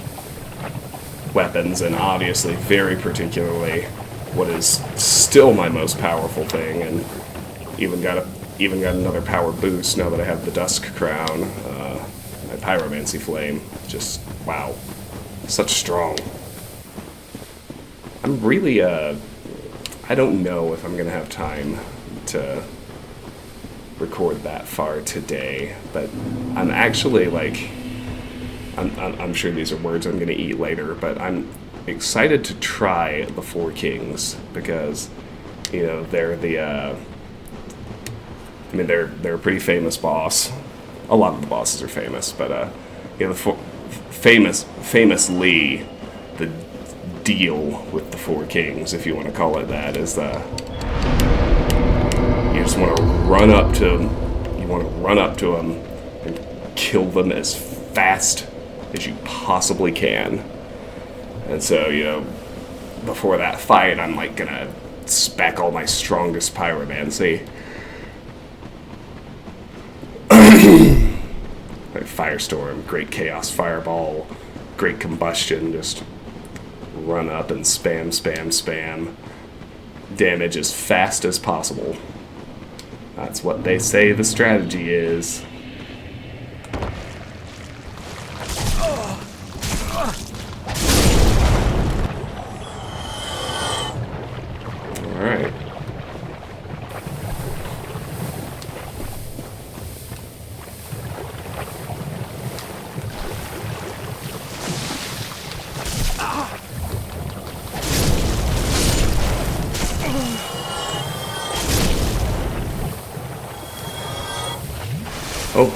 weapons, and obviously, very particularly, what is still my most powerful thing, and even got another power boost now that I have the Dusk Crown, my Pyromancy Flame. Just, wow. Such strong. I'm really, I don't know if I'm going to have time to record that far today, but I'm actually, like, I'm sure these are words I'm going to eat later, but I'm excited to try the Four Kings, because, you know, they're the, I mean, they're a pretty famous boss. A lot of the bosses are famous, but, you know, famously, the deal with the Four Kings, if you want to call it that, is you just want to run up to them, and kill them as fast as you possibly can. And so, you know, before that fight, I'm like gonna spec all my strongest pyromancy. Like Firestorm, Great Chaos Fireball, Great Combustion, just run up and spam damage as fast as possible. That's what they say the strategy is. Alright. Oh,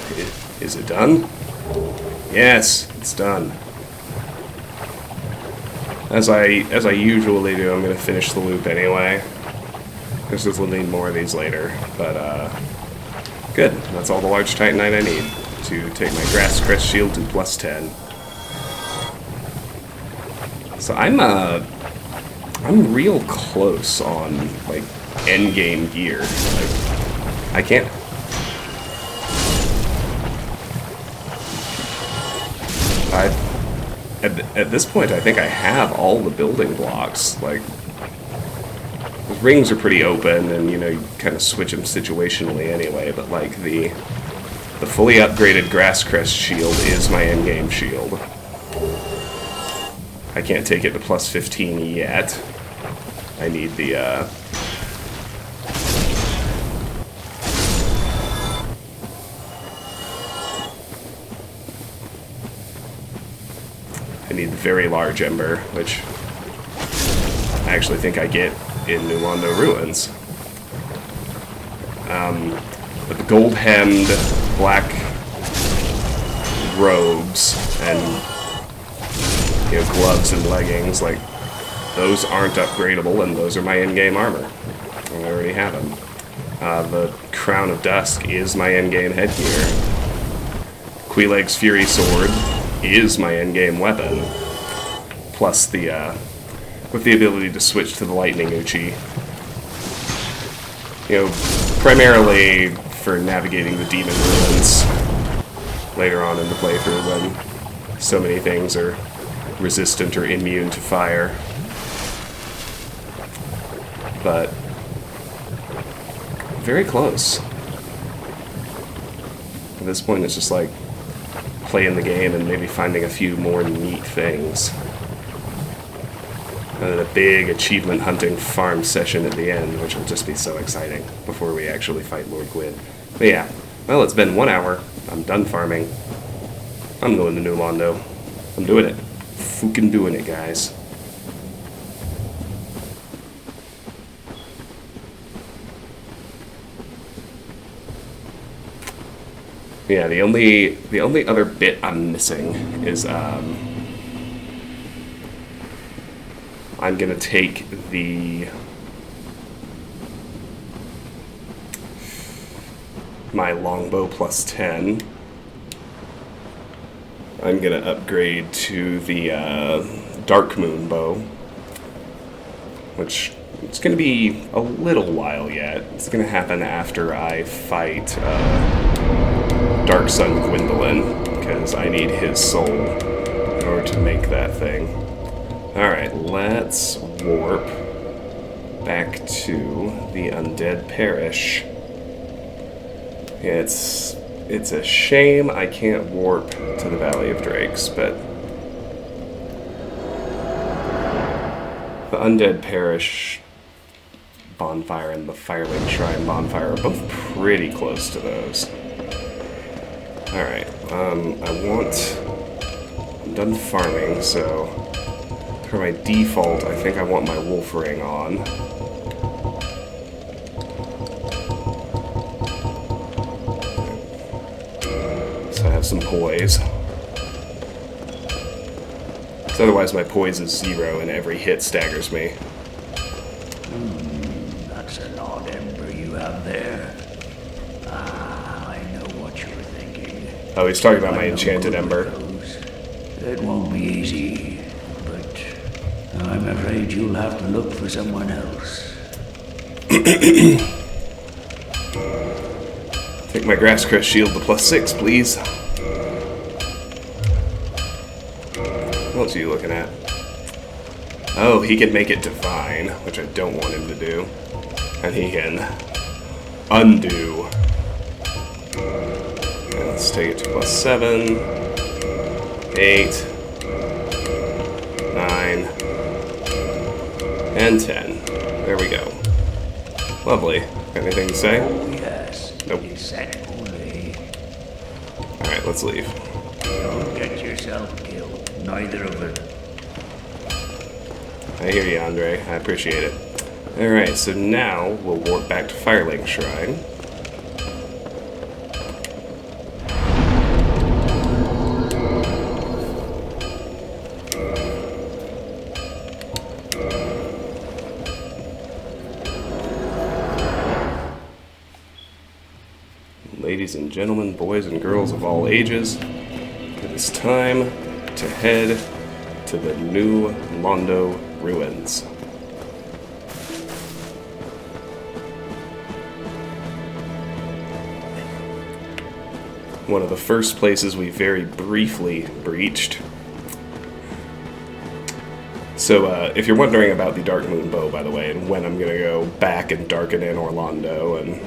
is it done? Yes, it's done. As I usually do, I'm going to finish the loop anyway. Because we'll need more of these later. But, good. That's all the large Titanite I need to take my Grass Crest Shield to +10. So I'm real close on, like, endgame gear. Like, I can't... At this point, I think I have all the building blocks. Like, the rings are pretty open, and, you know, you kind of switch them situationally anyway, but, like, the fully upgraded Grass Crest Shield is my endgame shield. I can't take it to +15 yet. I need the, I need the very large ember, which I actually think I get in New Londo Ruins. But the gold-hemmed black robes and, you know, gloves and leggings, like, those aren't upgradable, and those are my in-game armor. I already have them. The Crown of Dusk is my in-game headgear. Queeleg's Fury Sword is my endgame weapon, plus the, with the ability to switch to the Lightning Uchi. You know, primarily for navigating the Demon Ruins later on in the playthrough when so many things are resistant or immune to fire. But very close. At this point, it's just like playing the game and maybe finding a few more neat things. And then a big achievement hunting farm session at the end, which will just be so exciting before we actually fight Lord Gwyn. But yeah, well, it's been 1 hour. I'm done farming. I'm going to New Londo. I'm doing it. Fucking doing it, guys. Yeah, the only other bit I'm missing is I'm gonna take my longbow +10. I'm gonna upgrade to the Dark Moon bow, which it's gonna be a little while yet. It's gonna happen after I fight Dark Sun Gwendolyn, because I need his soul in order to make that thing. Alright, let's warp back to the Undead Parish. Yeah, it's a shame I can't warp to the Valley of Drakes, but the Undead Parish Bonfire and the Firelink Shrine Bonfire are both pretty close to those. Alright, I'm done farming, so for my default, I think I want my wolf ring on. So I have some poise. So otherwise my poise is 0 and every hit staggers me. That's an odd ember you have there. Ah, I know what you were thinking. Oh, he's talking about my enchanted ember. It won't be easy, but I'm afraid you'll have to look for someone else. Take my Grass Crest Shield to +6, please. What else are you looking at? Oh, he can make it divine, which I don't want him to do. And he can undo. And let's take it to +7, 8, 9, and 10. There we go. Lovely. Anything to say? Oh, yes. Nope. You said only. Alright, let's leave. Don't get yourself killed. Neither of it. I hear you, Andre. I appreciate it. Alright, so now we'll warp back to Firelink Shrine. Ladies and gentlemen, boys and girls of all ages, it is time to head to the new Londo Ruins. One of the first places we very briefly breached. So, if you're wondering about the Dark Moon Bow, by the way, and when I'm going to go back and darken in Orlando and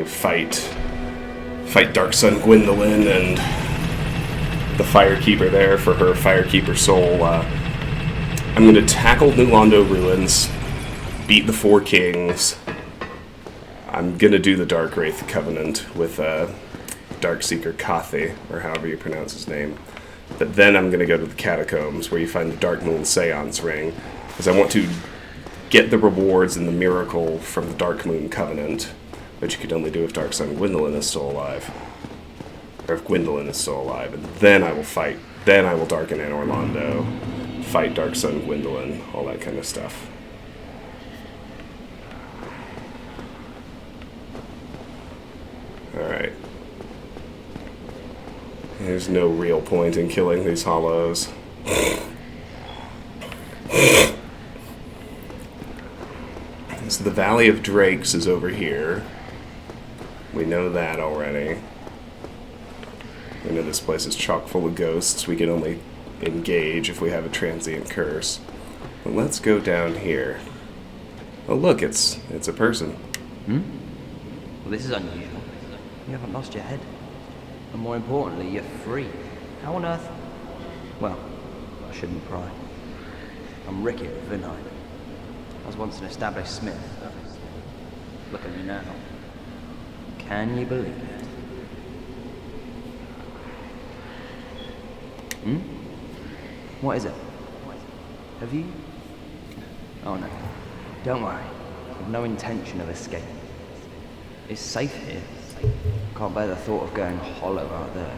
fight Dark Sun Gwendolyn and the Firekeeper there for her Firekeeper soul, I'm going to tackle New Londo Ruins, beat the 4 kings. I'm going to do the Dark Wraith Covenant with Darkseeker Kaathe, or however you pronounce his name. But then I'm going to go to the Catacombs, where you find the Dark Moon Seance Ring, because I want to get the rewards and the miracle from the Dark Moon Covenant, which you could only do if Dark Sun Gwendolyn is still alive. Or if Gwendolyn is still alive. And then I will fight. Then I will darken in Orlando, fight Dark Sun Gwendolyn, all that kind of stuff. Alright. There's no real point in killing these hollows. So the Valley of Drakes is over here. We know that already. We know this place is chock full of ghosts. We can only engage if we have a transient curse. But let's go down here. Oh look, it's a person. Well, this is unusual. You haven't lost your head. And more importantly, you're free. How on earth? Well, I shouldn't pry. I'm Ricky of Vinheim. I was once an established smith. Look at me now. Can you believe it? What is it? Have you? Oh no. Don't worry. I've no intention of escaping. It's safe here. Can't bear the thought of going hollow out there.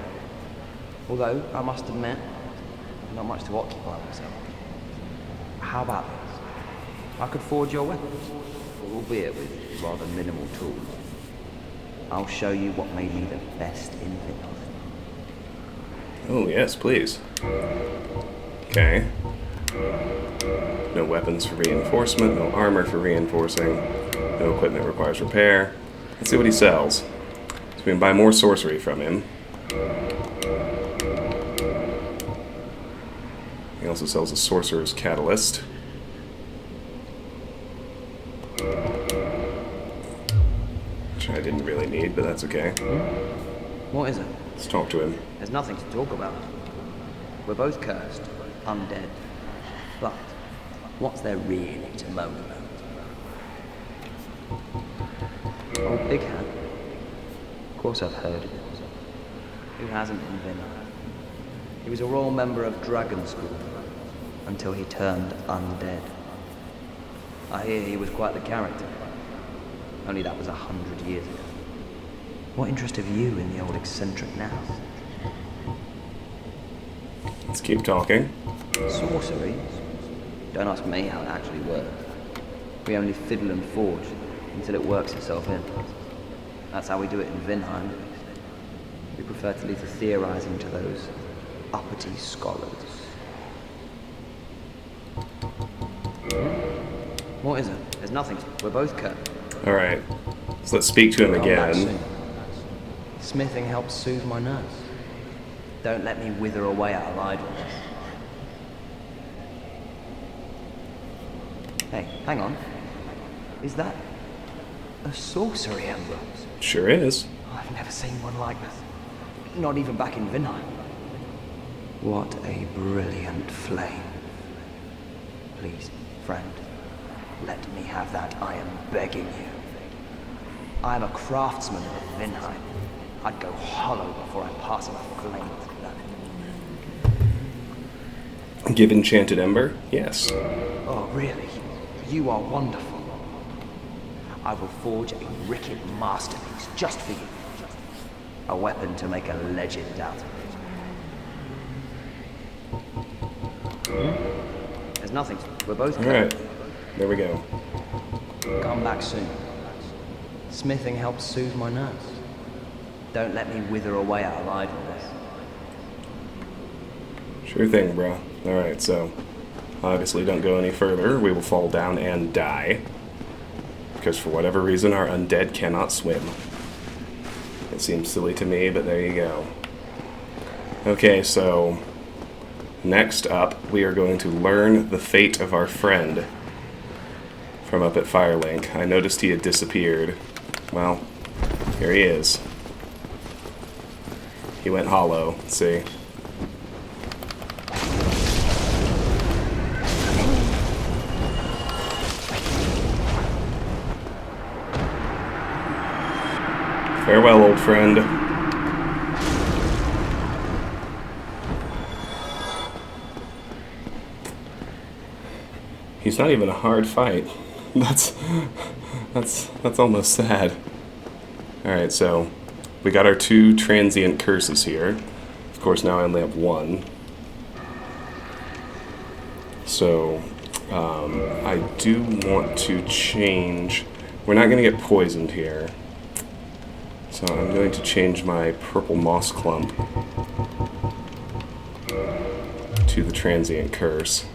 Although, I must admit, not much to occupy myself. How about this? I could forge your weapons, albeit with rather minimal tools. I'll show you what made me the best in Vinheim. Oh, yes, please. Okay. No weapons for reinforcement, no armor for reinforcing, no equipment requires repair. Let's see what he sells. So we can buy more sorcery from him. He also sells a Sorcerer's Catalyst. Which I didn't really need, but that's okay. What is it? Let's talk to him. There's nothing to talk about. We're both cursed, undead. But what's there really to moan about? Old Big Hand. Of course I've heard of it. Who hasn't in Vinheim? He was a royal member of Dragon School until he turned undead. I hear he was quite the character. Only that was 100 years ago. What interest have you in the old eccentric now? Let's keep talking. Sorcery? Don't ask me how it actually works. We only fiddle and forge until it works itself in. That's how we do it in Vinheim. We prefer to leave the theorizing to those uppity scholars. What is it? There's nothing. We're both cut. Alright. So let's speak to him Come back again. soon. Smithing helps soothe my nerves. Don't let me wither away out of idleness. Hey, hang on. Is that a sorcery emblem? Sure is. I've never seen one like this. Not even back in Vinheim. What a brilliant flame. Please, friend, let me have that, I am begging you. I am a craftsman of Vinheim. I'd go hollow before I pass a flame through that. Give Enchanted Ember? Yes. Oh, really? You are wonderful. I will forge a wicked masterpiece just for you. A weapon to make a legend out of it. There's nothing. We're both Alright. There we go. Come back soon. Smithing helps soothe my nerves. Don't let me wither away out of idleness. Sure thing, bro. Alright, so obviously don't go any further. We will fall down and die. Because for whatever reason our undead cannot swim. It seems silly to me, but there you go. Okay, so next up we are going to learn the fate of our friend from up at Firelink. I noticed he had disappeared. Well, here he is. He went hollow. Let's see. Farewell, old friend. He's not even a hard fight. That's almost sad. Alright, so we got our 2 transient curses here. Of course, now I only have 1. So, I do want to change. We're not going to get poisoned here. So I'm going to change my purple moss clump to the transient curse.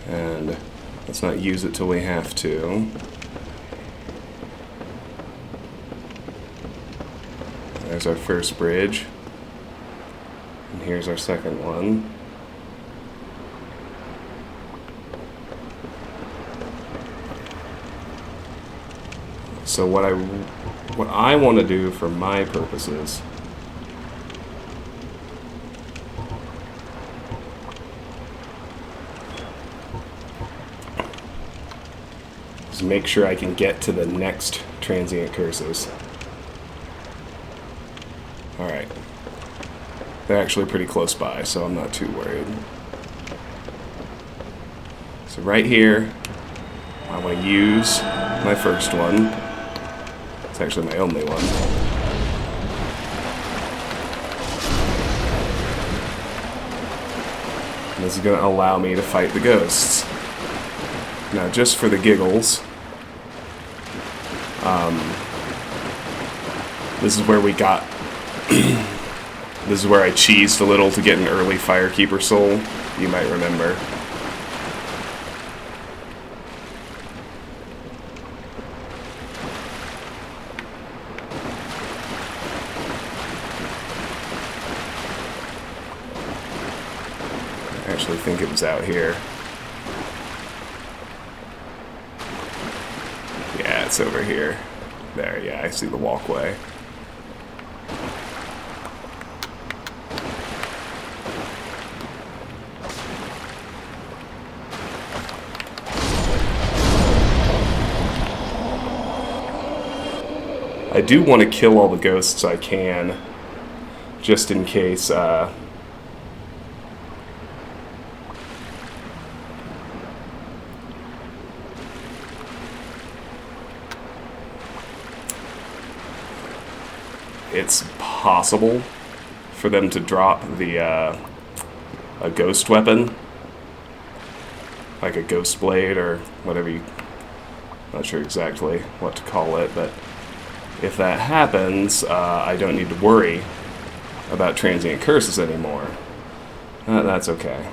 And let's not use it till we have to. There's our first bridge. And here's our second one. So what I want to do for my purposes is make sure I can get to the next transient curses. Alright. They're actually pretty close by, so I'm not too worried. So right here, I want to use my first one. It's actually my only one. And this is going to allow me to fight the ghosts. Now, just for the giggles, this is where we got... this is where I cheesed a little to get an early Firekeeper soul, you might remember. actually think it was out here. Yeah, it's over here. There, yeah, I see the walkway. I do want to kill all the ghosts I can, just in case, it's possible for them to drop the, a ghost weapon, like a ghost blade or whatever you, not sure exactly what to call it, but if that happens, I don't need to worry about transient curses anymore. That's okay.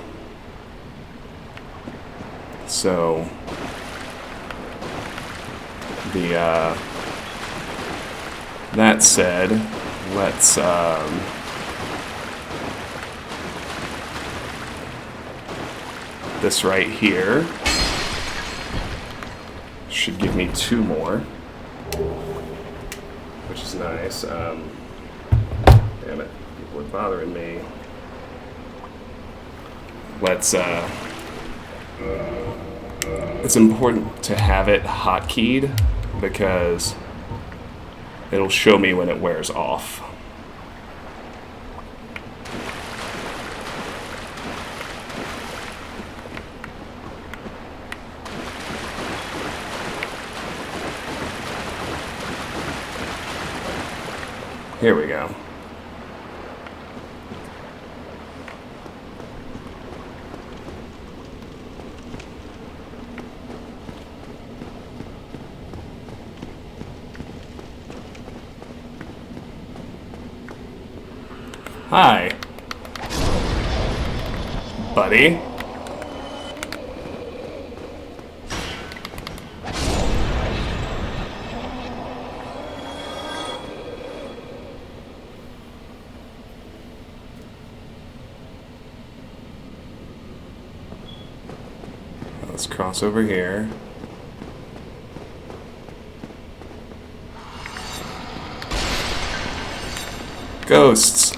So, that said, let's, this right here should give me 2 more. Which is nice. Damn it, people are bothering me. Let's, it's important to have it hotkeyed because it'll show me when it wears off. Here we go. Hi, buddy. Let's cross over here. Ghosts.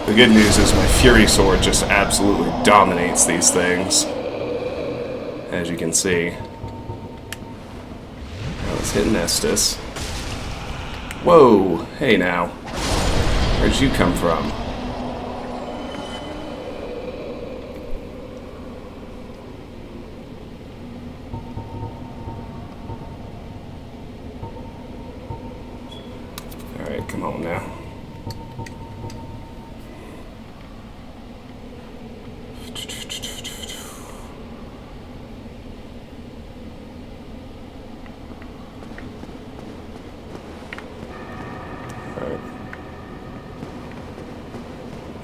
The good news is my Fury Sword just absolutely dominates these things, as you can see. Now let's hit Nestus. Whoa, hey now. Where'd you come from? Alright, come on now.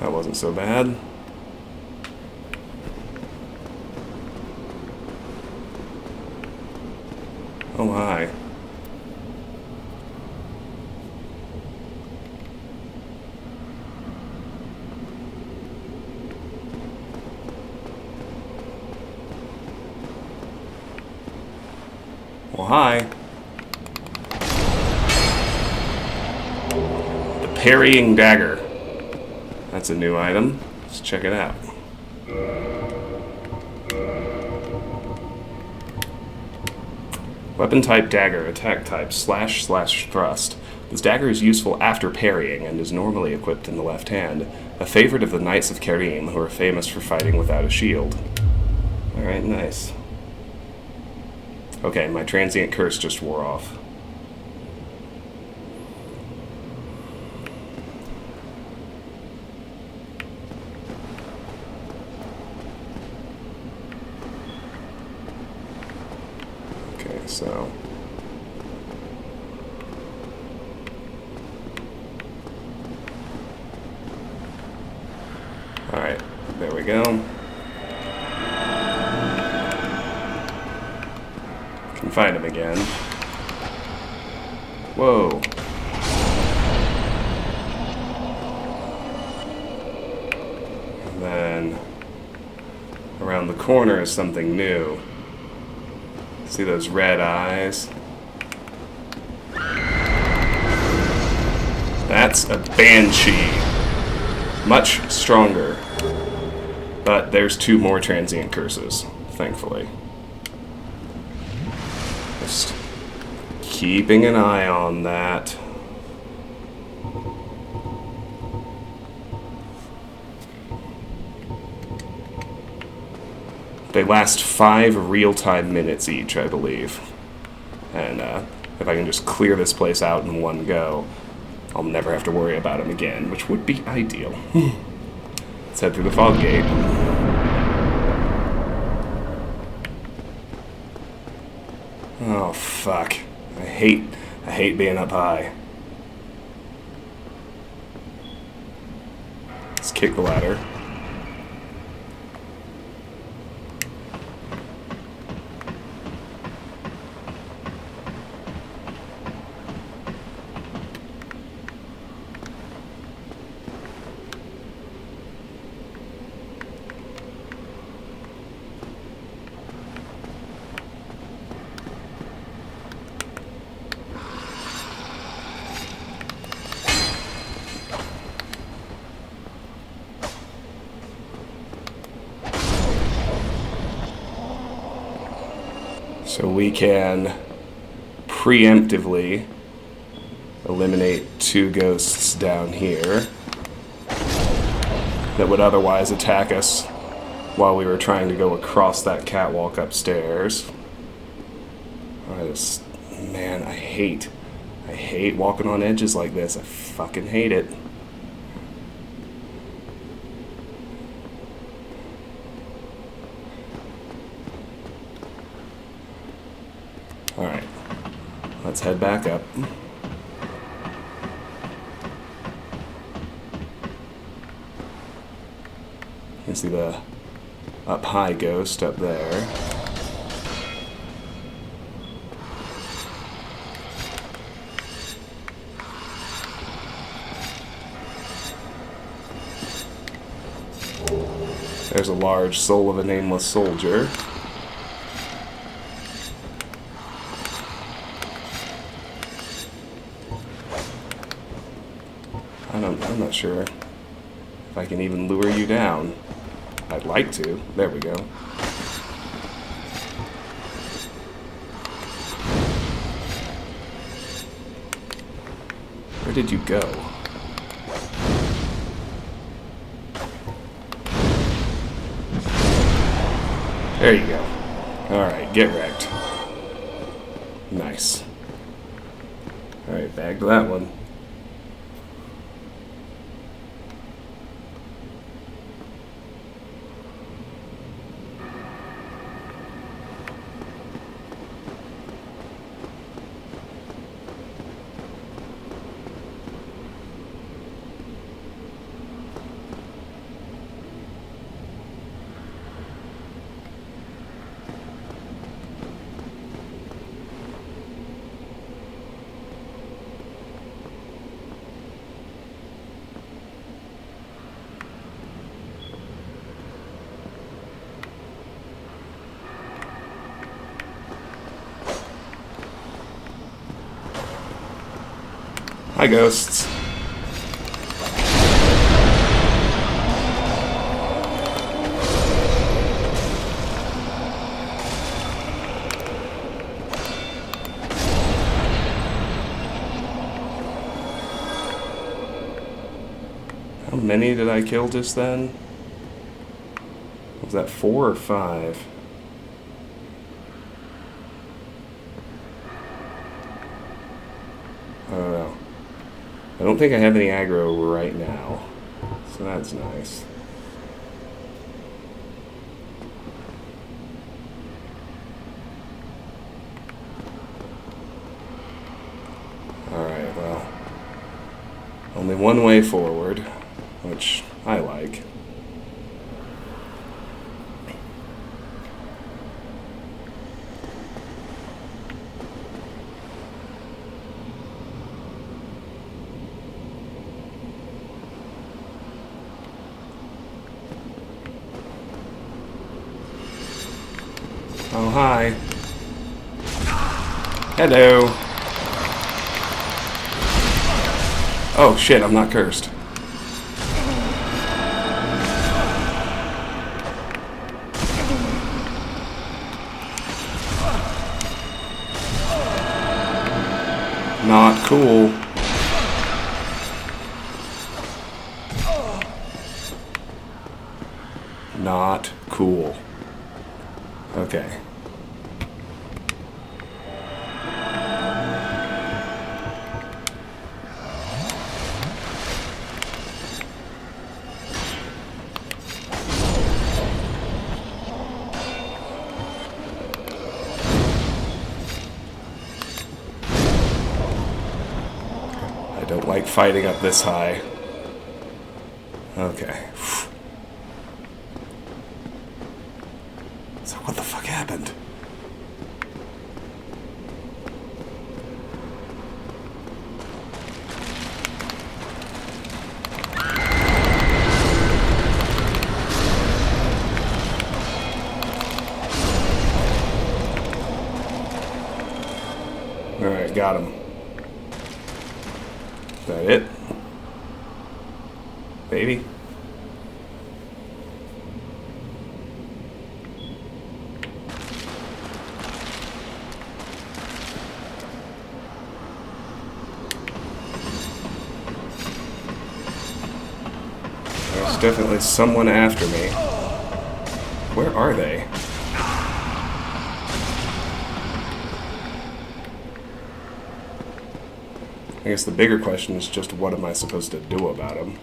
That wasn't so bad. Oh, hi. Well, hi. The Parrying Dagger. That's a new item. Let's check it out. Weapon type dagger, attack type //thrust. This dagger is useful after parrying and is normally equipped in the left hand. A favorite of the Knights of Karim, who are famous for fighting without a shield. Alright, nice. Okay, my transient curse just wore off. So alright, there we go. Can find him again. corner is something new. See those red eyes? That's a Banshee. Much stronger. But there's 2 more transient curses, thankfully. Just keeping an eye on that. They last 5 real-time minutes each, I believe. And if I can just clear this place out in one go, I'll never have to worry about them again, which would be ideal. Let's head through the fog gate. Oh, fuck. I hate being up high. Let's kick the ladder. So we can preemptively eliminate 2 ghosts down here that would otherwise attack us while we were trying to go across that catwalk upstairs. Man, I hate walking on edges like this. I fucking hate it. Alright, let's head back up. You can see the up high ghost up there. There's a large soul of a nameless soldier. I'm not sure if I can even lure you down. I'd like to. There we go. Where did you go? There you go. Alright, get wrecked. Nice. Alright, back to that one. Hi, ghosts. How many did I kill just then? Was that 4 or 5? I don't know. I don't think I have any aggro right now, so that's nice. Alright, well, only one way forward, which I like. Oh, hi. Hello. Oh, shit, I'm not cursed. Not cool. Not cool. Okay. I don't like fighting up this high. Okay. So what the fuck happened? Alright, got him. Is that it? Maybe? There's definitely someone after me. Where are they? I guess the bigger question is just what am I supposed to do about them?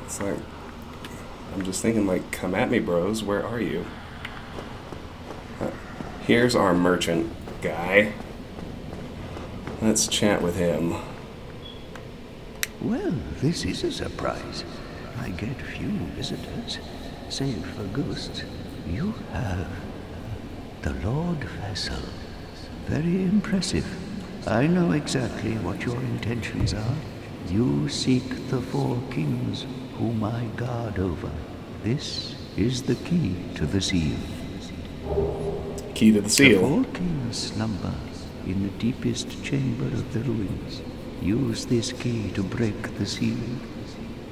It's like, I'm just thinking like, come at me bros, where are you? Here's our merchant guy. Let's chat with him. Well, this is a surprise. I get few visitors, save for ghosts. You have the Lordvessel. Very impressive. I know exactly what your intentions are. You seek the four kings whom I guard over. This is the key to the seal. Key to the seal? The four kings slumber in the deepest chamber of the ruins. Use this key to break the seal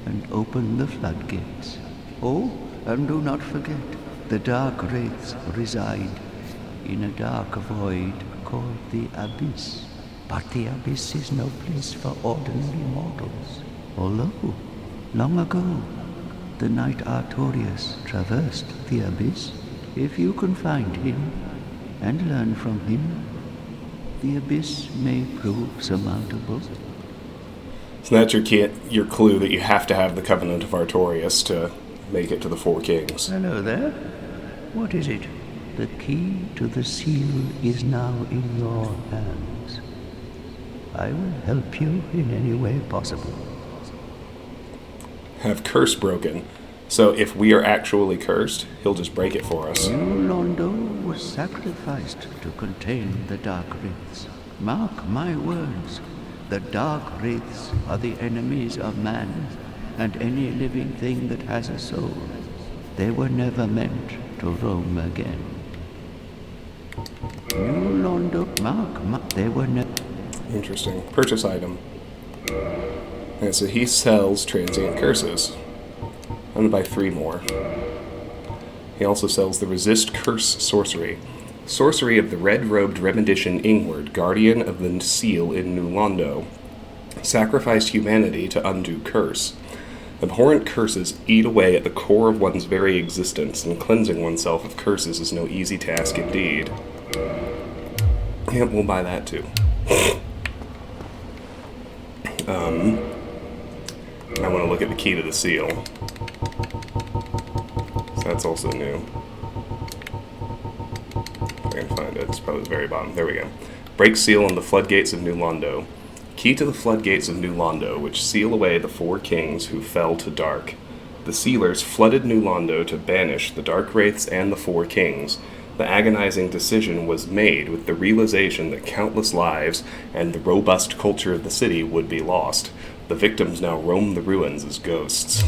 and open the floodgates. Oh, and do not forget, the dark wraiths reside in a dark void called the Abyss. But the Abyss is no place for ordinary mortals. Although, long ago, the knight Artorias traversed the Abyss. If you can find him and learn from him, the Abyss may prove surmountable. So that's your clue that you have to have the Covenant of Artorias to make it to the Four Kings. Hello there. What is it? The key to the seal is now in your hands. I will help you in any way possible. Have curse broken. So if we are actually cursed, he'll just break it for us. You, Londo, was sacrificed to contain the Dark Wraiths. Mark my words. The Dark Wraiths are the enemies of man and any living thing that has a soul. They were never meant to roam again. You, Londo, they were never... Interesting. Purchase item. And so he sells transient curses. I'm gonna buy 3 more. He also sells the Resist Curse Sorcery. Sorcery of the red-robed Remedition Ingward, guardian of the seal in New Londo. Sacrifice humanity to undo curse. Abhorrent curses eat away at the core of one's very existence, and cleansing oneself of curses is no easy task indeed. Yep, we'll buy that too. I want to look at the key to the seal. So that's also new. If I can find it, it's probably the very bottom. There we go. Break seal on the floodgates of New Londo. Key to the floodgates of New Londo, which seal away the 4 kings who fell to dark. The sealers flooded New Londo to banish the Dark Wraiths and the 4 kings. The agonizing decision was made with the realization that countless lives and the robust culture of the city would be lost. The victims now roam the ruins as ghosts.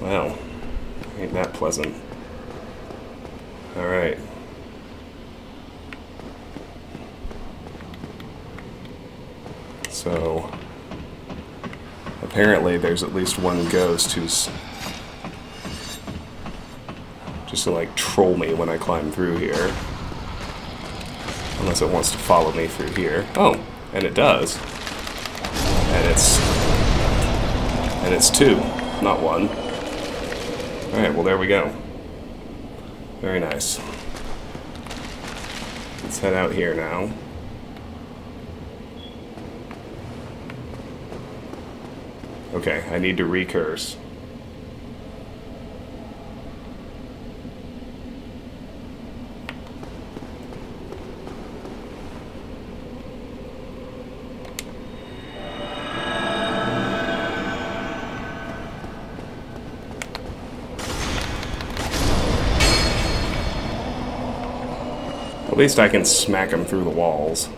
Well, ain't that pleasant. Alright. So, apparently there's at least one ghost who's just to, like, troll me when I climb through here. Unless it wants to follow me through here. Oh, and it does. And it's two, not one. Alright, well there we go. Very nice. Let's head out here now. Okay, I need to recurse. At least I can smack him through the walls.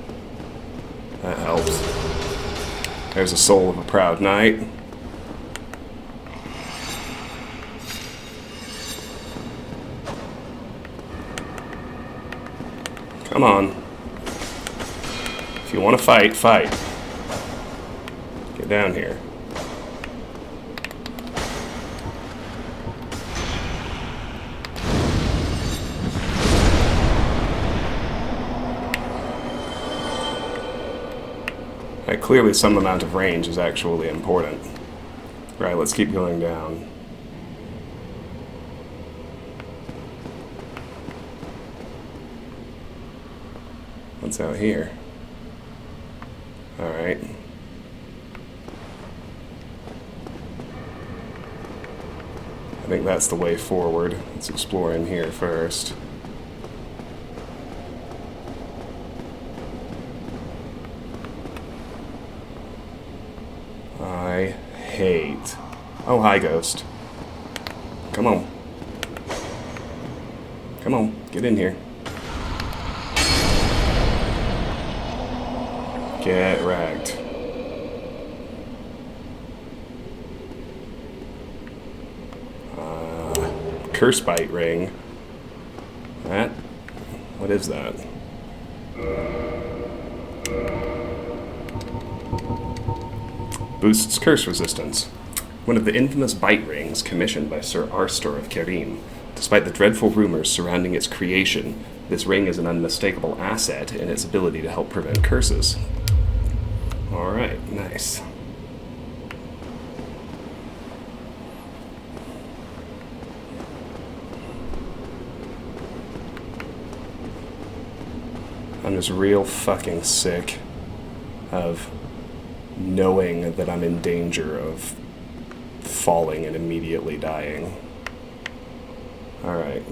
That helps. There's a soul of a proud knight. Come on. If you want to fight, fight. Get down here. Right, clearly some amount of range is actually important. Right, let's keep going down. What's out here? Alright. I think that's the way forward. Let's explore in here first. I hate... Oh, hi, ghost. Come on. Come on, get in here. Get wrecked. Curse Bite Ring. That? What is that? Boosts curse resistance. One of the infamous bite rings commissioned by Sir Arstor of Kerim. Despite the dreadful rumors surrounding its creation, this ring is an unmistakable asset in its ability to help prevent curses. Alright, nice. I'm just real fucking sick of knowing that I'm in danger of falling and immediately dying. Alright.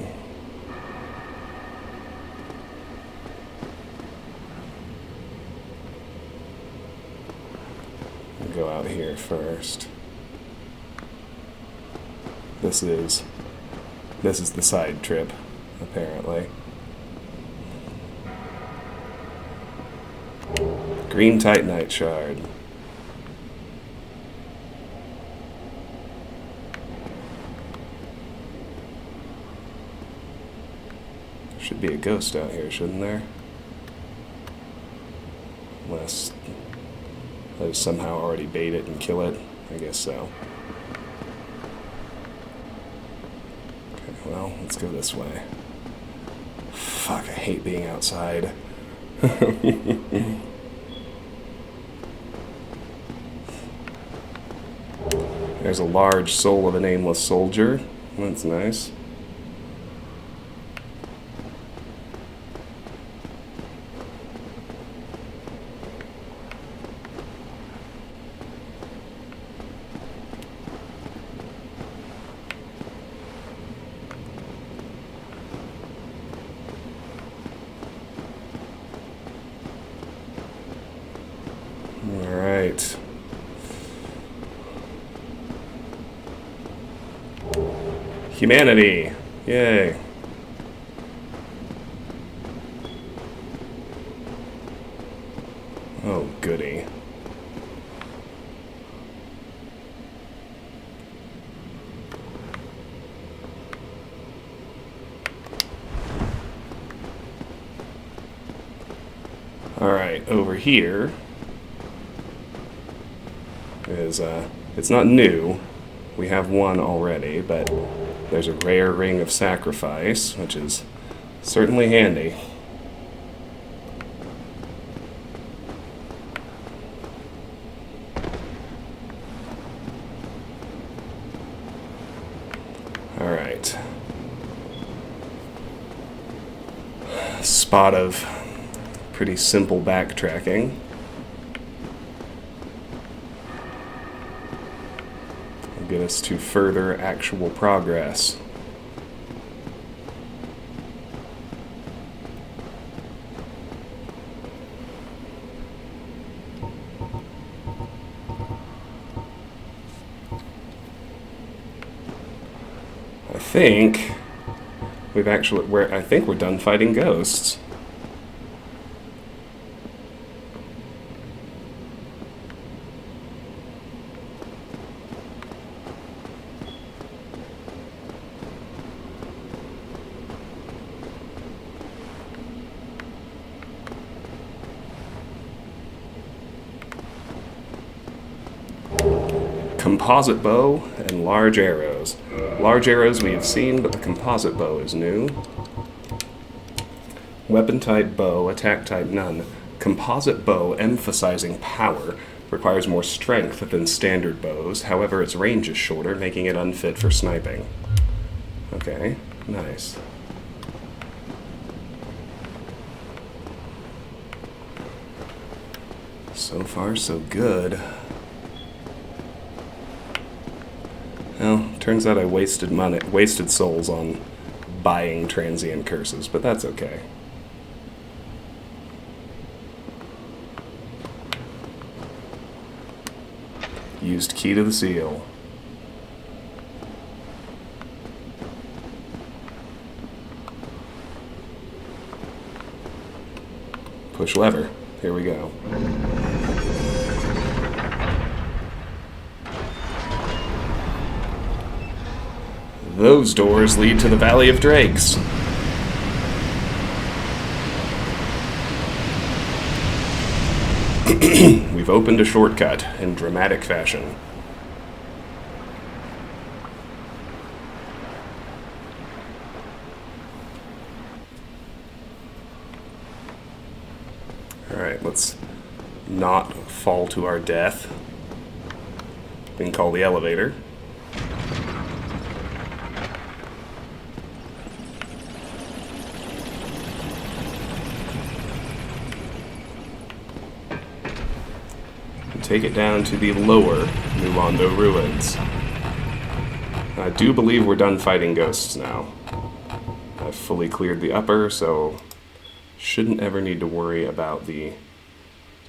Go out here first. This is the side trip, apparently. Green Titanite Chart. Should be a ghost out here, shouldn't there? Unless I just somehow already bait it and kill it. I guess so. Okay, well, let's go this way. Fuck, I hate being outside. There's a large soul of a nameless soldier. That's nice. Alright. Humanity! Yay! Oh, goody. Alright, over here is, it's not new. We have one already, but there's a rare Ring of Sacrifice, which is certainly handy. Alright. Spot of pretty simple backtracking. Will get us to further actual progress. I think we're done fighting ghosts. Composite Bow and Large Arrows. Large Arrows we have seen, but the Composite Bow is new. Weapon type bow, attack type none. Composite Bow, emphasizing power, requires more strength than standard bows. However, its range is shorter, making it unfit for sniping. Okay, nice. So far, so good. Well, turns out I wasted souls on buying transient curses, but that's okay. Used Key to the Seal. Push lever. Here we go. Those doors lead to the Valley of Drakes. We've opened a shortcut in dramatic fashion. Alright, let's not fall to our death. We can call the elevator. Take it down to the lower New Londo Ruins. I do believe we're done fighting ghosts now. I've fully cleared the upper, so shouldn't ever need to worry about the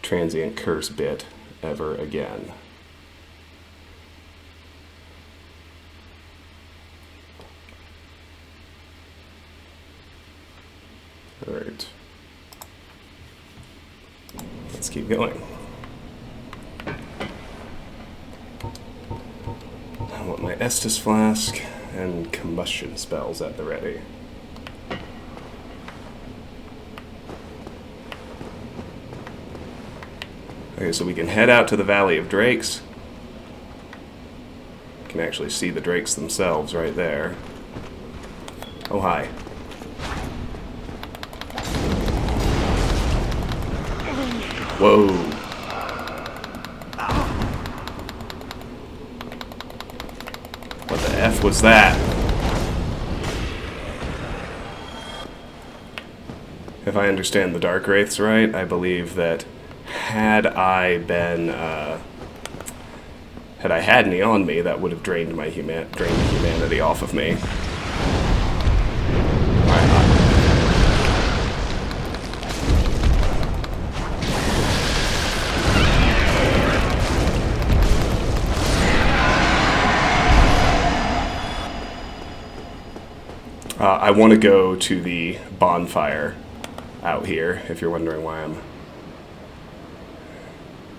transient curse bit ever again. Alright. Let's keep going. I want my Estus Flask and combustion spells at the ready. Okay, so we can head out to the Valley of Drakes. You can actually see the drakes themselves right there. Oh, hi. Whoa. What the F was that? If I understand the Dark Wraiths right, I believe that had I had any on me, that would have drained the humanity off of me. I want to go to the bonfire out here, if you're wondering why I'm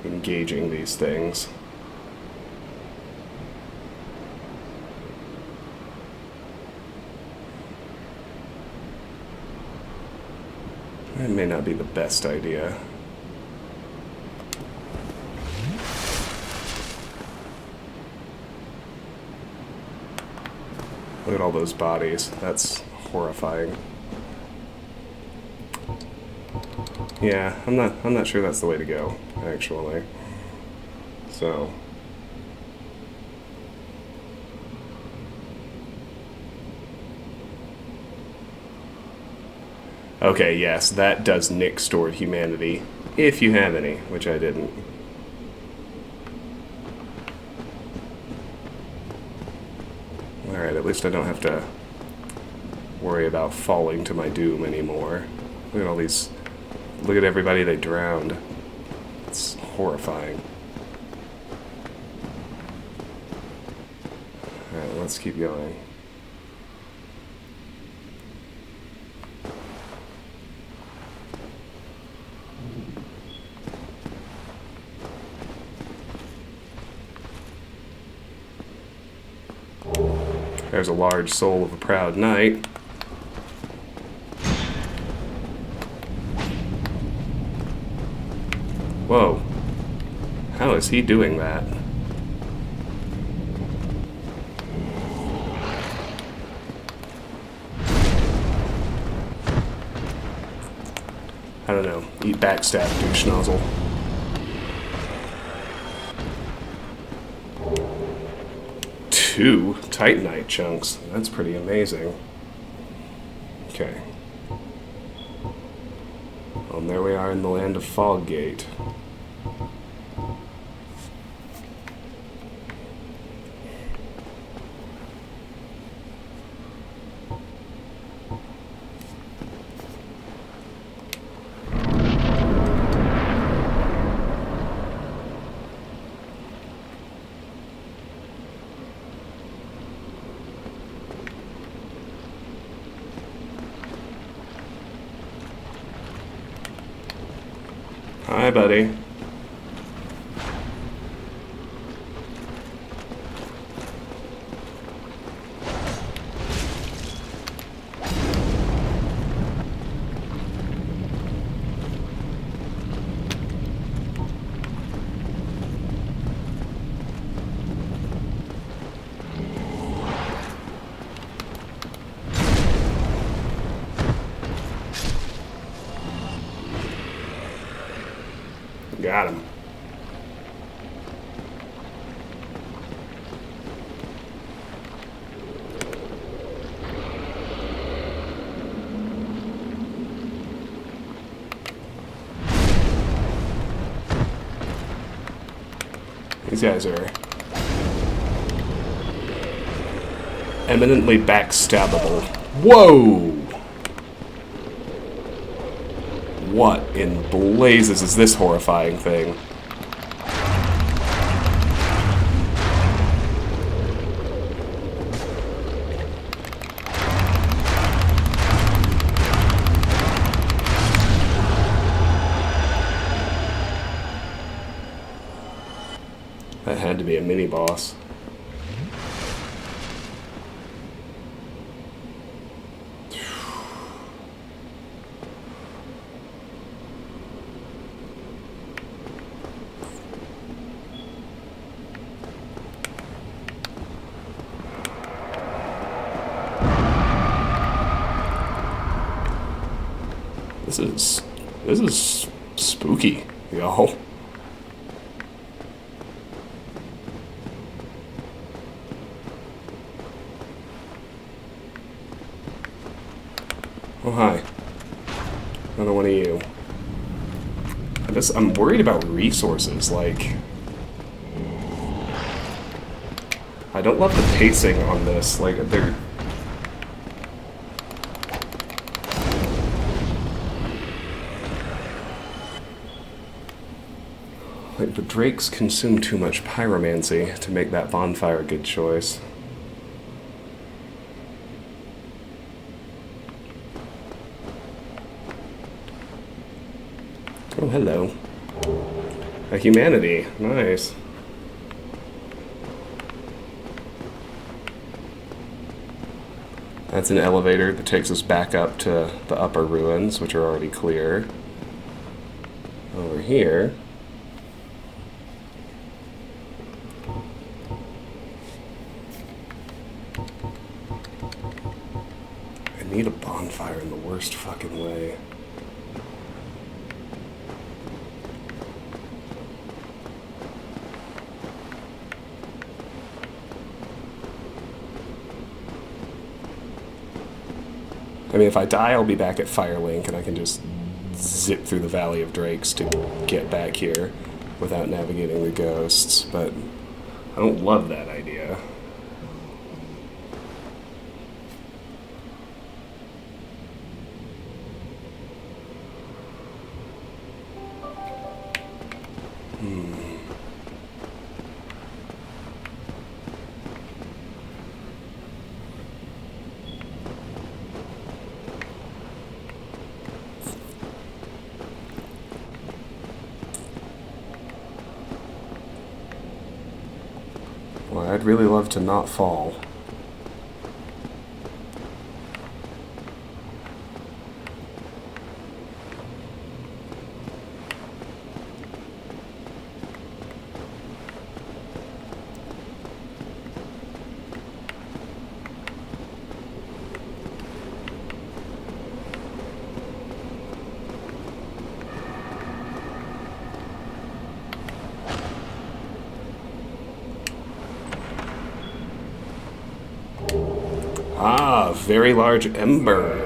engaging these things. It may not be the best idea. Look at all those bodies. That's horrifying. Yeah, I'm not sure that's the way to go, actually. So okay, yes, that does nix stored humanity, if you have any, which I didn't. Alright, at least I don't have to worry about falling to my doom anymore. Look at all these... Look at everybody they drowned. It's horrifying. Alright, let's keep going. There's a large soul of a proud knight. Whoa. How is he doing that? I don't know. Eat backstab, douche nozzle. Two Titanite chunks. That's pretty amazing. Okay. Well, and there we are in the land of Foggate. Hi, buddy. Got him. These guys are eminently backstabbable. Whoa! What in blazes is this horrifying thing? That had to be a mini-boss. This is spooky, y'all. Oh, hi. Another one of you. I'm worried about resources, like... I don't love the pacing on this, like, they're... Like, the drakes consume too much pyromancy to make that bonfire a good choice. Oh, hello. A humanity. Nice. That's an elevator that takes us back up to the upper ruins, which are already clear. Over here... need a bonfire in the worst fucking way. I mean, if I die, I'll be back at Firelink, and I can just zip through the Valley of Drakes to get back here without navigating the ghosts, but I don't love that idea. Well, I'd really love to not fall. Ah, very large ember.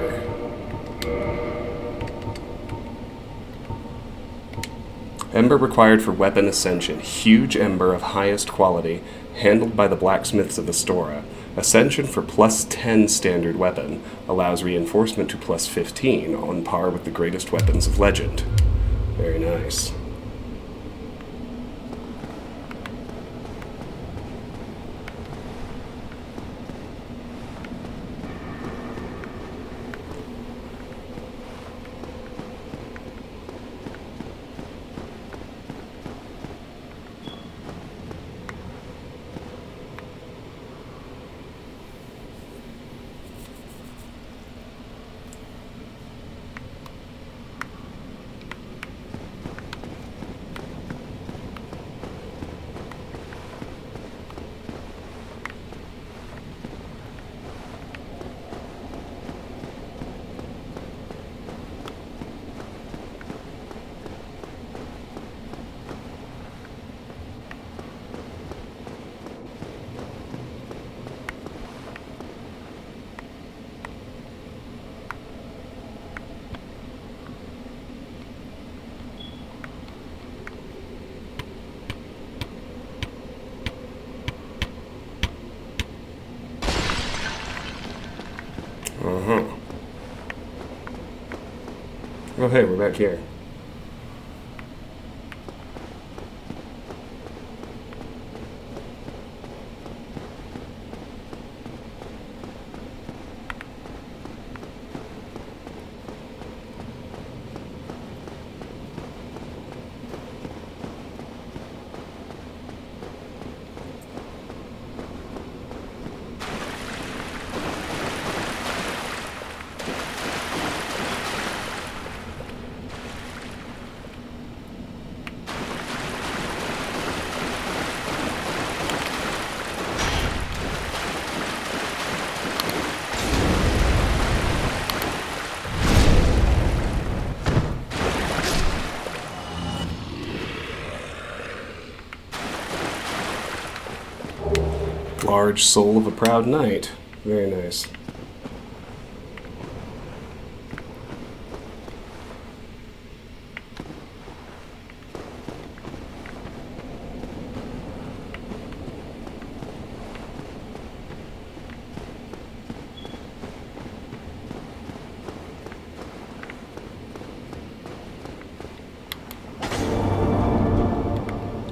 Ember required for weapon ascension. Huge ember of highest quality, handled by the blacksmiths of Astora. Ascension for plus 10 standard weapon. Allows reinforcement to plus 15, on par with the greatest weapons of legend. Very nice. Oh, hey, we're back here. Large soul of a proud knight. Very nice.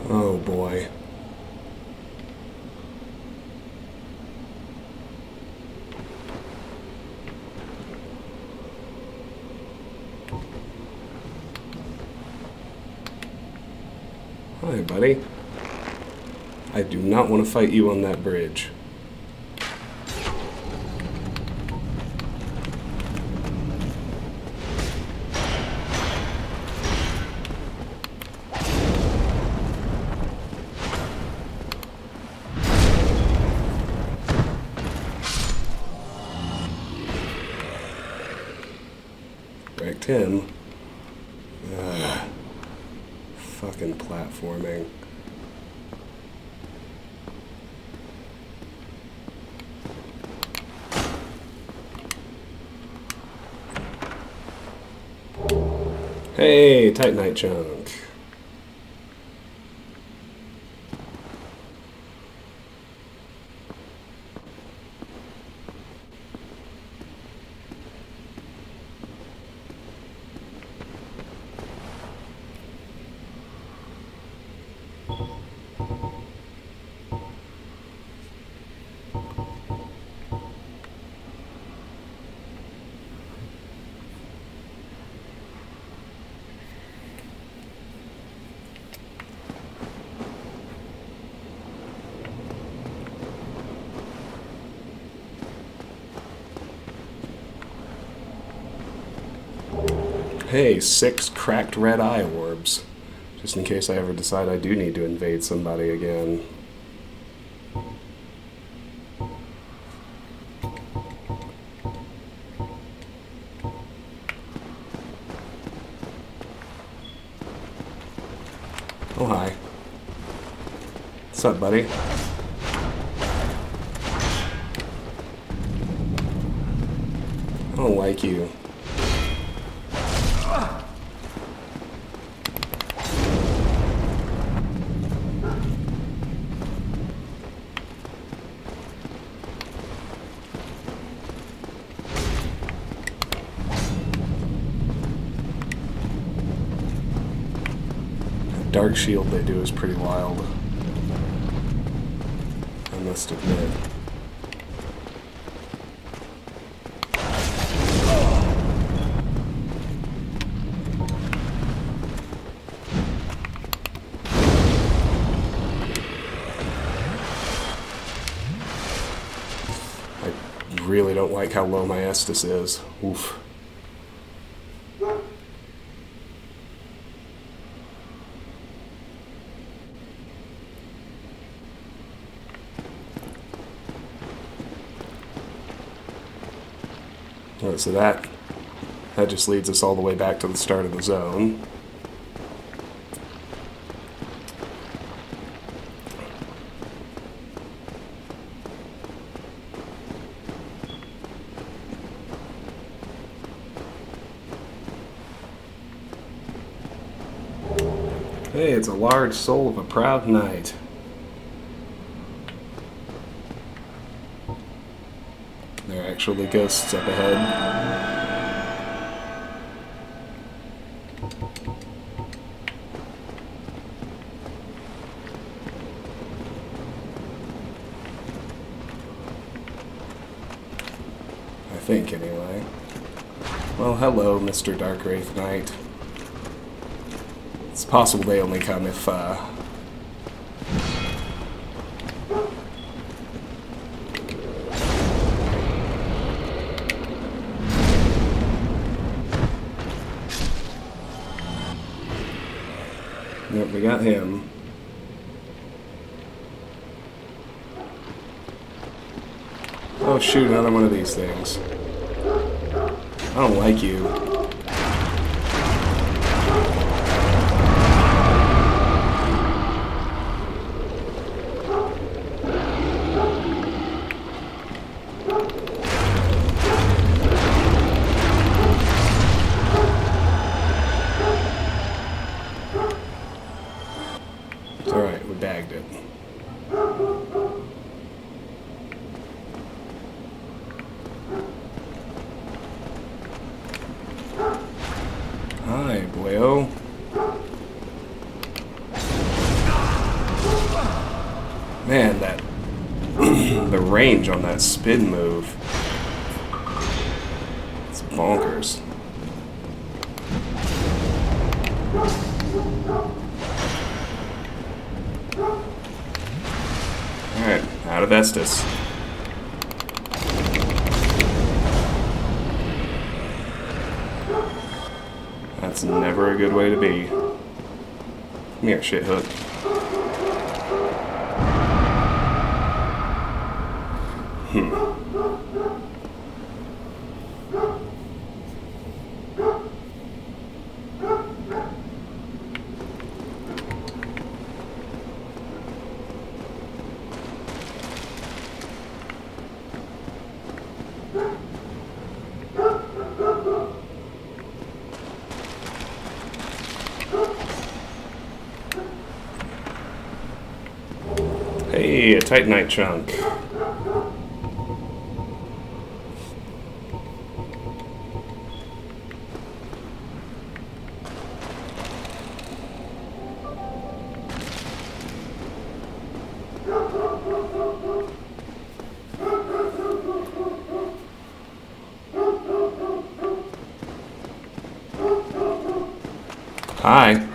Oh boy. Hi, buddy. I do not want to fight you on that bridge. protect him. Fucking platforming. Hey, Titanite chunk. Hey, 6 cracked red eye orbs. Just in case I ever decide I do need to invade somebody again. Oh, hi. What's up, buddy? I don't like you. Dark shield they do is pretty wild, I must admit. I really don't like how low my Estus is. Oof. Alright, so that just leads us all the way back to the start of the zone. Hey, it's a large soul of a proud knight. There are actually ghosts up ahead. I think, anyway. Well, hello, Mr. Dark Wraith Knight. It's possible they only come if, Yep, we got him. Oh shoot, another one of these things. I don't like you. It's alright, we bagged it. Hi, boyo. Man, that the range on that spin move. It's bonkers. Alright, out of Estus. That's never a good way to be. Come here, shithook. Hey, a Titanite chunk. Hi.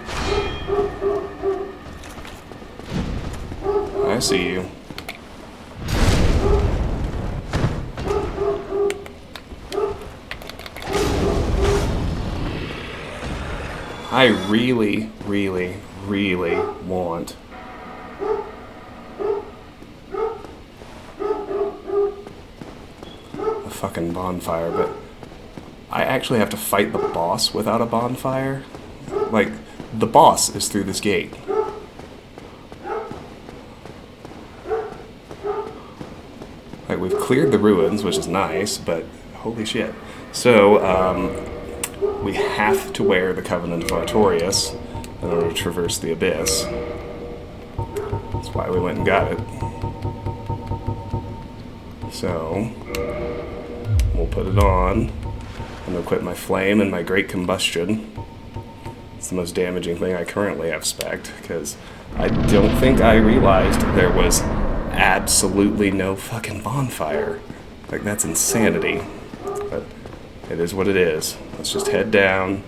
I see you. I really, really, really want a fucking bonfire, but I actually have to fight the boss without a bonfire. Like, the boss is through this gate. Like, we've cleared the ruins, which is nice, but holy shit. So, we have to wear the Covenant of Artorias in order to traverse the Abyss. That's why we went and got it. So, we'll put it on, and equip my flame and my great combustion. It's the most damaging thing I currently have spec'd, because I don't think I realized there was absolutely no fucking bonfire. Like, that's insanity. But it is what it is. Let's just head down.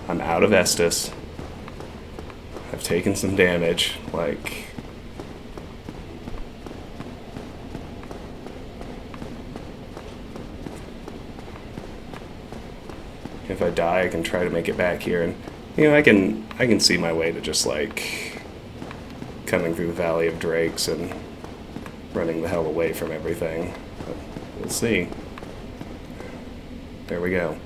I'm out of Estus. I've taken some damage. Like, if I die, I can try to make it back here, and you know, I can see my way to just like coming through the Valley of Drakes and running the hell away from everything. But we'll see. There we go.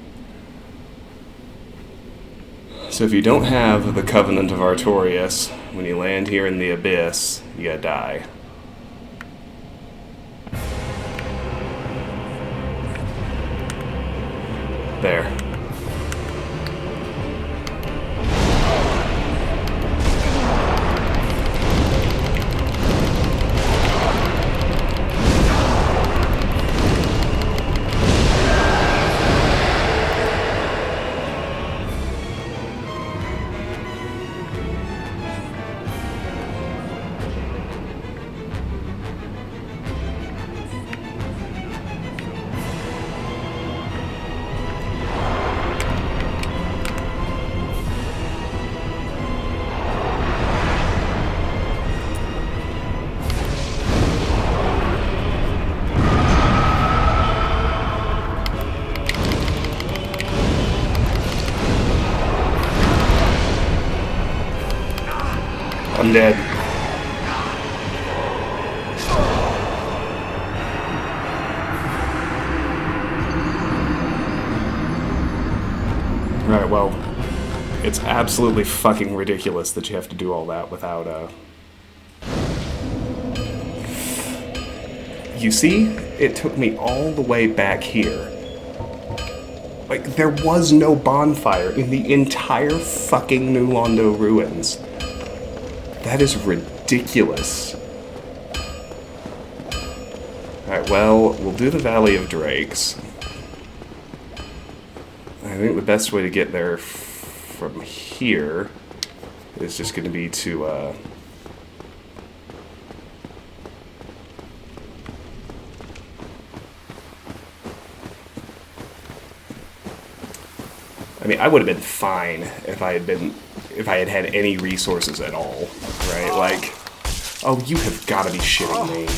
So if you don't have the Covenant of Artorias, when you land here in the Abyss, you gotta die. There. I'm dead. Right, well, it's absolutely fucking ridiculous that you have to do all that without You see? It took me all the way back here. Like, there was no bonfire in the entire fucking New Londo Ruins. That is ridiculous. Alright, well, we'll do the Valley of Drakes. I think the best way to get there from here is just going to be to, I mean, I would have been fine if I had had any resources at all, right? Like, oh, you have got to be shitting me.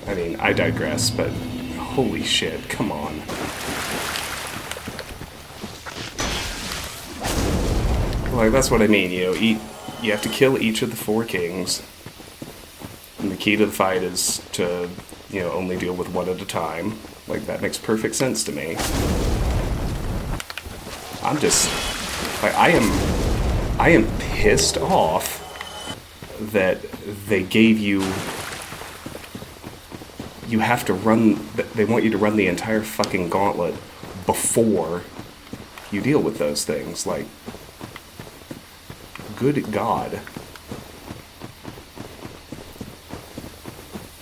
I mean, I digress, but holy shit, come on. Like, that's what I mean, you know, you have to kill each of the four kings. And the key to the fight is to, you know, only deal with one at a time. Like, that makes perfect sense to me. I'm just, like, I am pissed off that they gave you you have to run, they want you to run the entire fucking gauntlet before you deal with those things. Like, good God.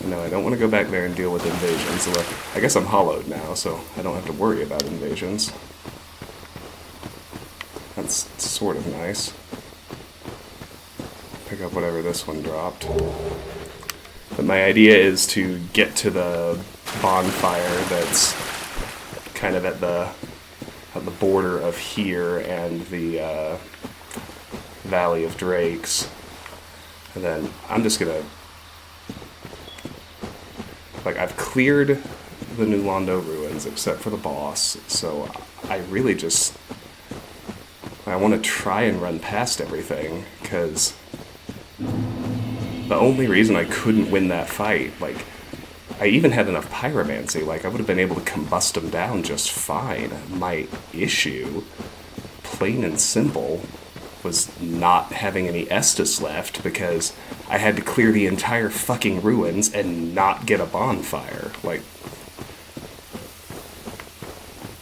No, I don't want to go back there and deal with invasions. Although I guess I'm hollowed now, so I don't have to worry about invasions. That's sort of nice. Pick up whatever this one dropped. But my idea is to get to the bonfire that's kind of at the border of here and the Valley of Drakes. And then I'm just gonna... Like, I've cleared the new Londo Ruins except for the boss, so I really just... I want to try and run past everything, because the only reason I couldn't win that fight, like, I even had enough pyromancy, like, I would have been able to combust them down just fine. My issue, plain and simple, was not having any Estus left, because I had to clear the entire fucking ruins and not get a bonfire. Like,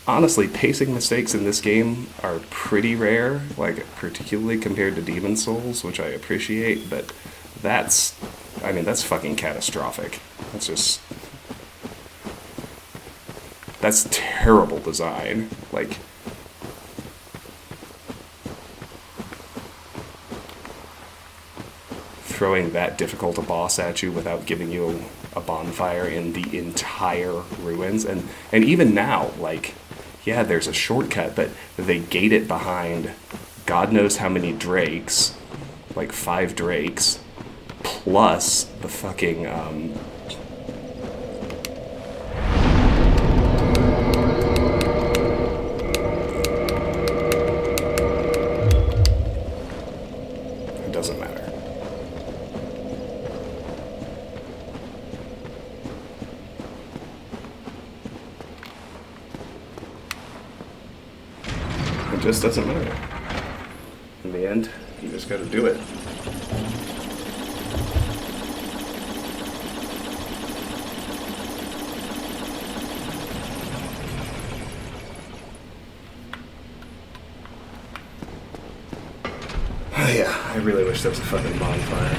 honestly, pacing mistakes in this game are pretty rare, like, particularly compared to Demon Souls, which I appreciate, but that's fucking catastrophic. That's just... That's terrible design. Like... Throwing that difficult a boss at you without giving you a bonfire in the entire ruins. And even now, like, yeah, there's a shortcut, but they gate it behind God knows how many drakes, like 5 drakes, plus the fucking, it doesn't matter. It just doesn't matter. In the end, you just gotta do it. Yeah, I really wish there was a fucking bonfire.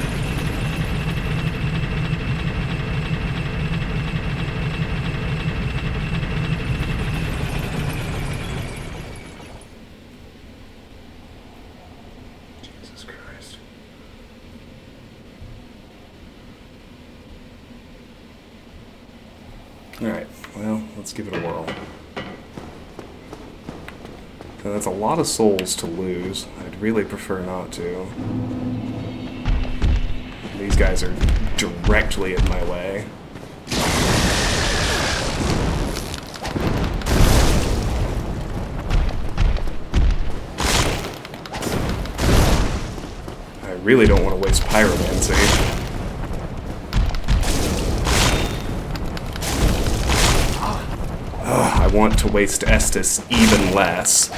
Jesus Christ. Alright, well, let's give it a whirl. So that's a lot of souls to lose. I'd really prefer not to. These guys are directly in my way. I really don't want to waste pyromancy. I want to waste Estus even less.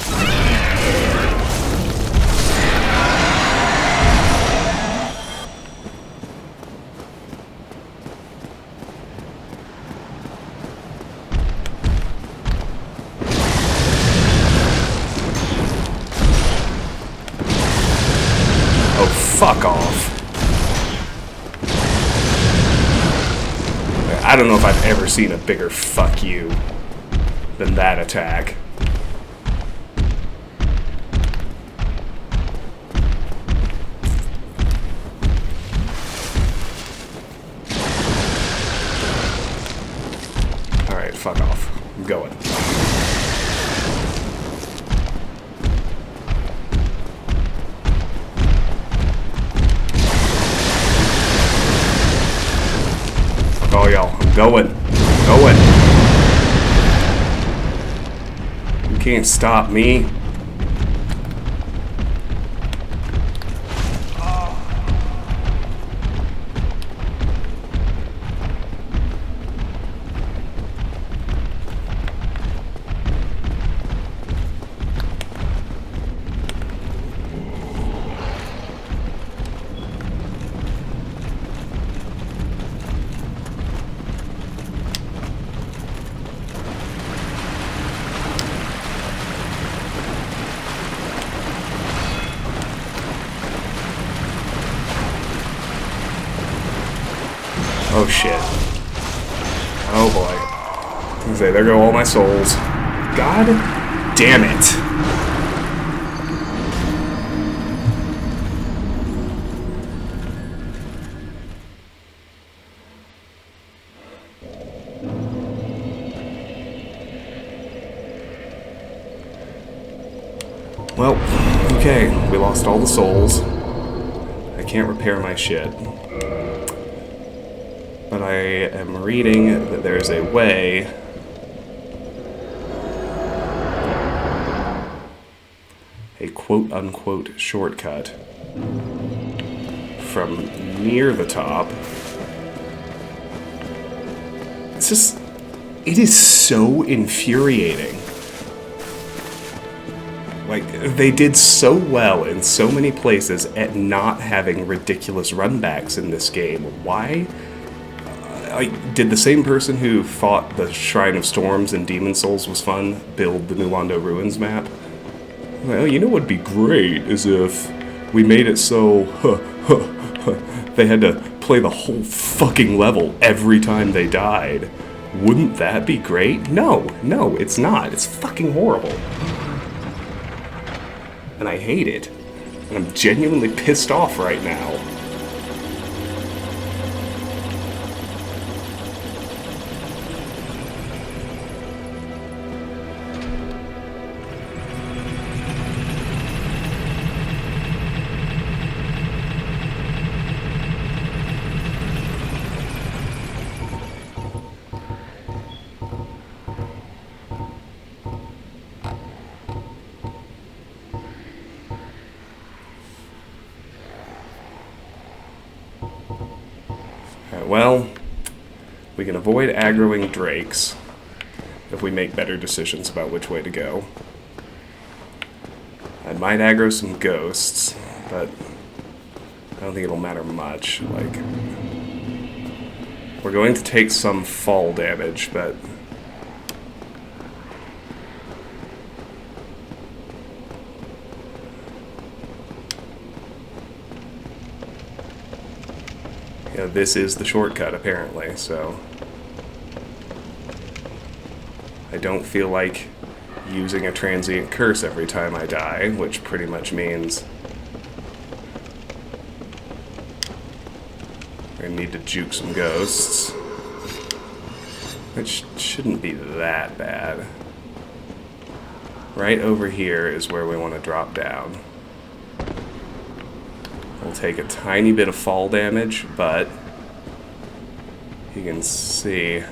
Oh, fuck off. I don't know if I've ever seen a bigger fuck you than that attack. Alright, fuck off. I'm going. Fuck all y'all. I'm going. Going. Can't stop me. Oh shit. Oh boy. I was gonna say, there go all my souls. God damn it. Well, okay, we lost all the souls. I can't repair my shit. But I am reading that there's a way a quote-unquote shortcut from near the top. It's just, it is so infuriating. Like, they did so well in so many places at not having ridiculous runbacks in this game. Why? Did the same person who fought the Shrine of Storms and Demon Souls was fun build the new Londo Ruins map? Well, you know what would be great is if we made it so they had to play the whole fucking level every time they died. Wouldn't that be great? No, it's not. It's fucking horrible. And I hate it. And I'm genuinely pissed off right now. Well, we can avoid aggroing drakes if we make better decisions about which way to go. I might aggro some ghosts, but I don't think it'll matter much. Like, we're going to take some fall damage, but you know, this is the shortcut, apparently, so I don't feel like using a transient curse every time I die, which pretty much means I need to juke some ghosts, which shouldn't be that bad. Right over here is where we want to drop down. We'll take a tiny bit of fall damage, but you can see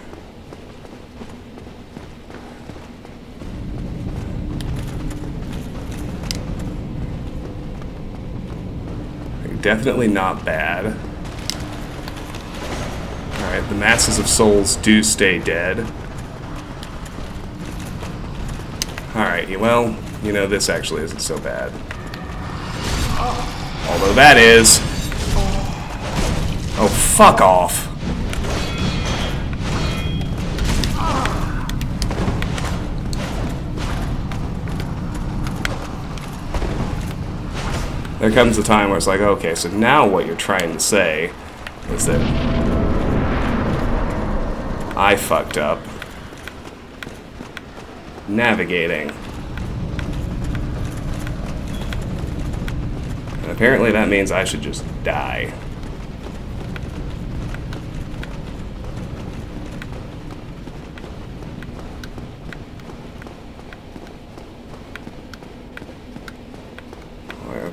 definitely not bad. Alright, the masses of souls do stay dead. Alright, well, you know, this actually isn't so bad. Although that is... Oh, fuck off. There comes a time where it's like, okay, so now what you're trying to say is that I fucked up navigating. And apparently that means I should just die.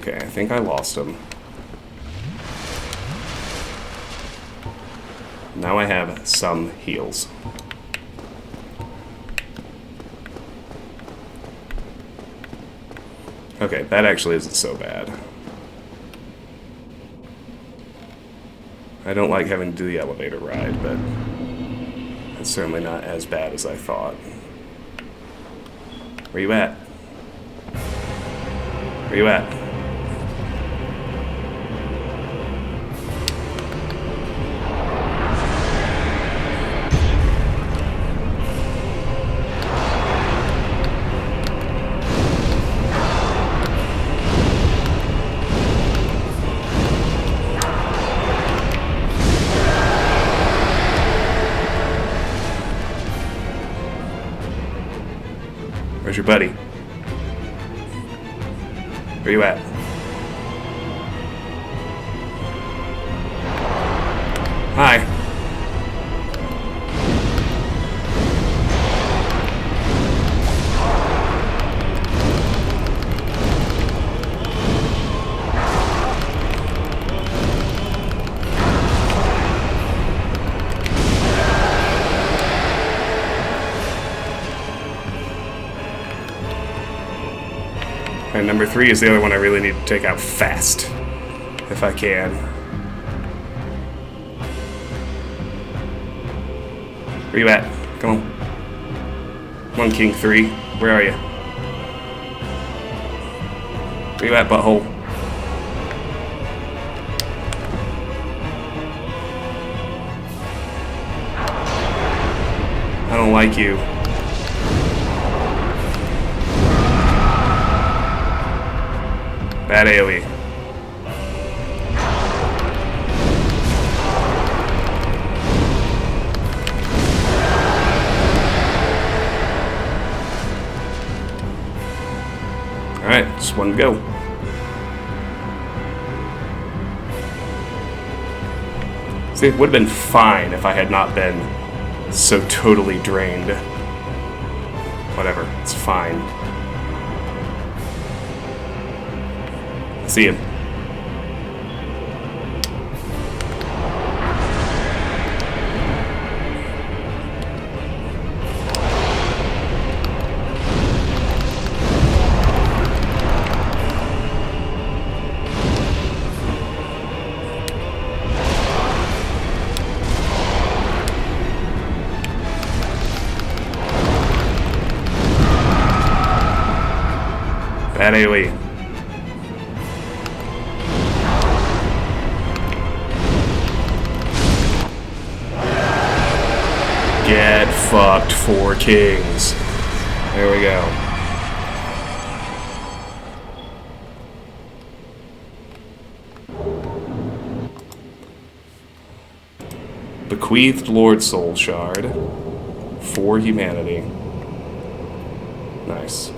Okay, I think I lost him. Now I have some heals. Okay, that actually isn't so bad. I don't like having to do the elevator ride, but it's certainly not as bad as I thought. Where you at? Where you at? your buddy? Where you at? Hi. And number 3 is the other one I really need to take out fast, if I can. Where you at? Come on. Come on, King 3. Where are you? Where you at, butthole? I don't like you. Bad AoE. Alright, just one to go. See, it would have been fine if I had not been so totally drained. Whatever, it's fine. See him. Bad AoE. Get fucked, 4 kings. There we go. Bequeathed Lord Soul Shard. 4 humanity. Nice.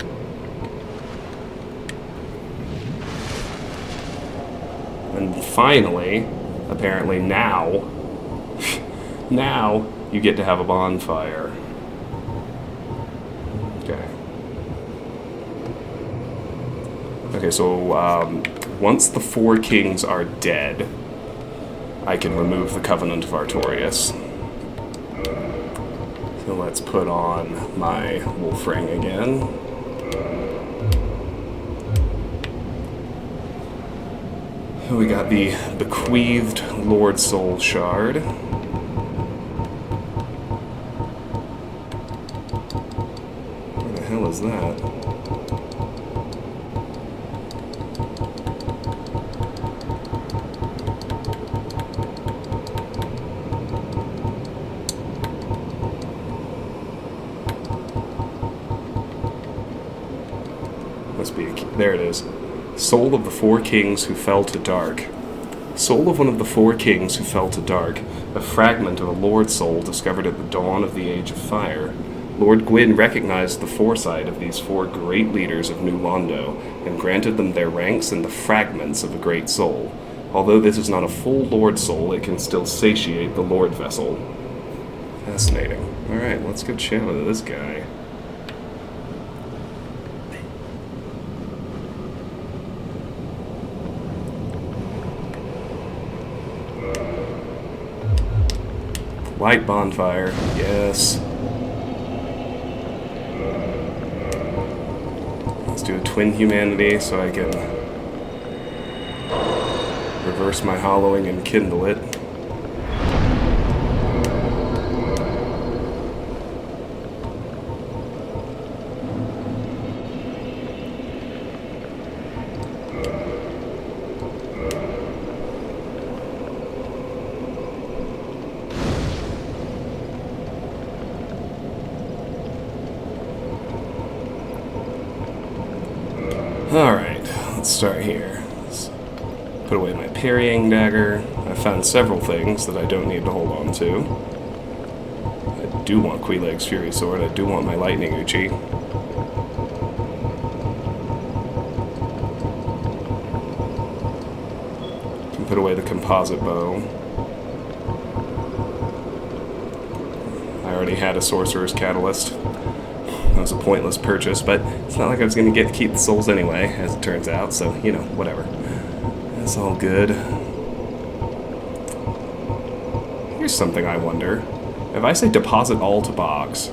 And finally, apparently now, now you get to have a bonfire. Okay. Okay, so once the 4 kings are dead, I can remove the Covenant of Artorias. So let's put on my wolf ring again. We got the Bequeathed Lord Soul Shard. Where the hell is that? Must be there it is. Soul of the 4 kings who fell to dark. Soul of one of the 4 kings who fell to dark, a fragment of a Lord soul discovered at the dawn of the Age of Fire. Lord Gwyn recognized the foresight of these 4 great leaders of New Londo, and granted them their ranks and the fragments of a great soul. Although this is not a full Lord soul, it can still satiate the Lordvessel. Fascinating. Alright, let's go chat with this guy. Light bonfire, yes. Let's do a twin humanity so I can reverse my hollowing and kindle it. Alright, let's start here. Let's put away my Parrying Dagger. I found several things that I don't need to hold on to. I do want Queeleg's Fury Sword. I do want my Lightning Uchi. put away the Composite Bow. I already had a Sorcerer's Catalyst. That was a pointless purchase, but it's not like I was going to keep the souls anyway, as it turns out, so, you know, whatever. That's all good. Here's something I wonder. If I say deposit all to box,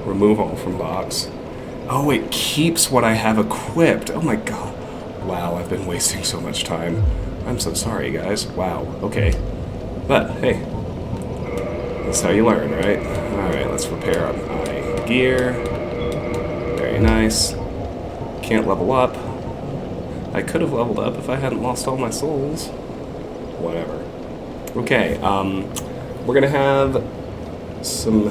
remove all from box. Oh, it keeps what I have equipped. Oh my god. Wow, I've been wasting so much time. I'm so sorry, guys. Wow, okay. But, hey. That's how you learn, right? Alright, let's repair up my gear. Very nice. Can't level up. I could have leveled up if I hadn't lost all my souls. Whatever. Okay, we're gonna have some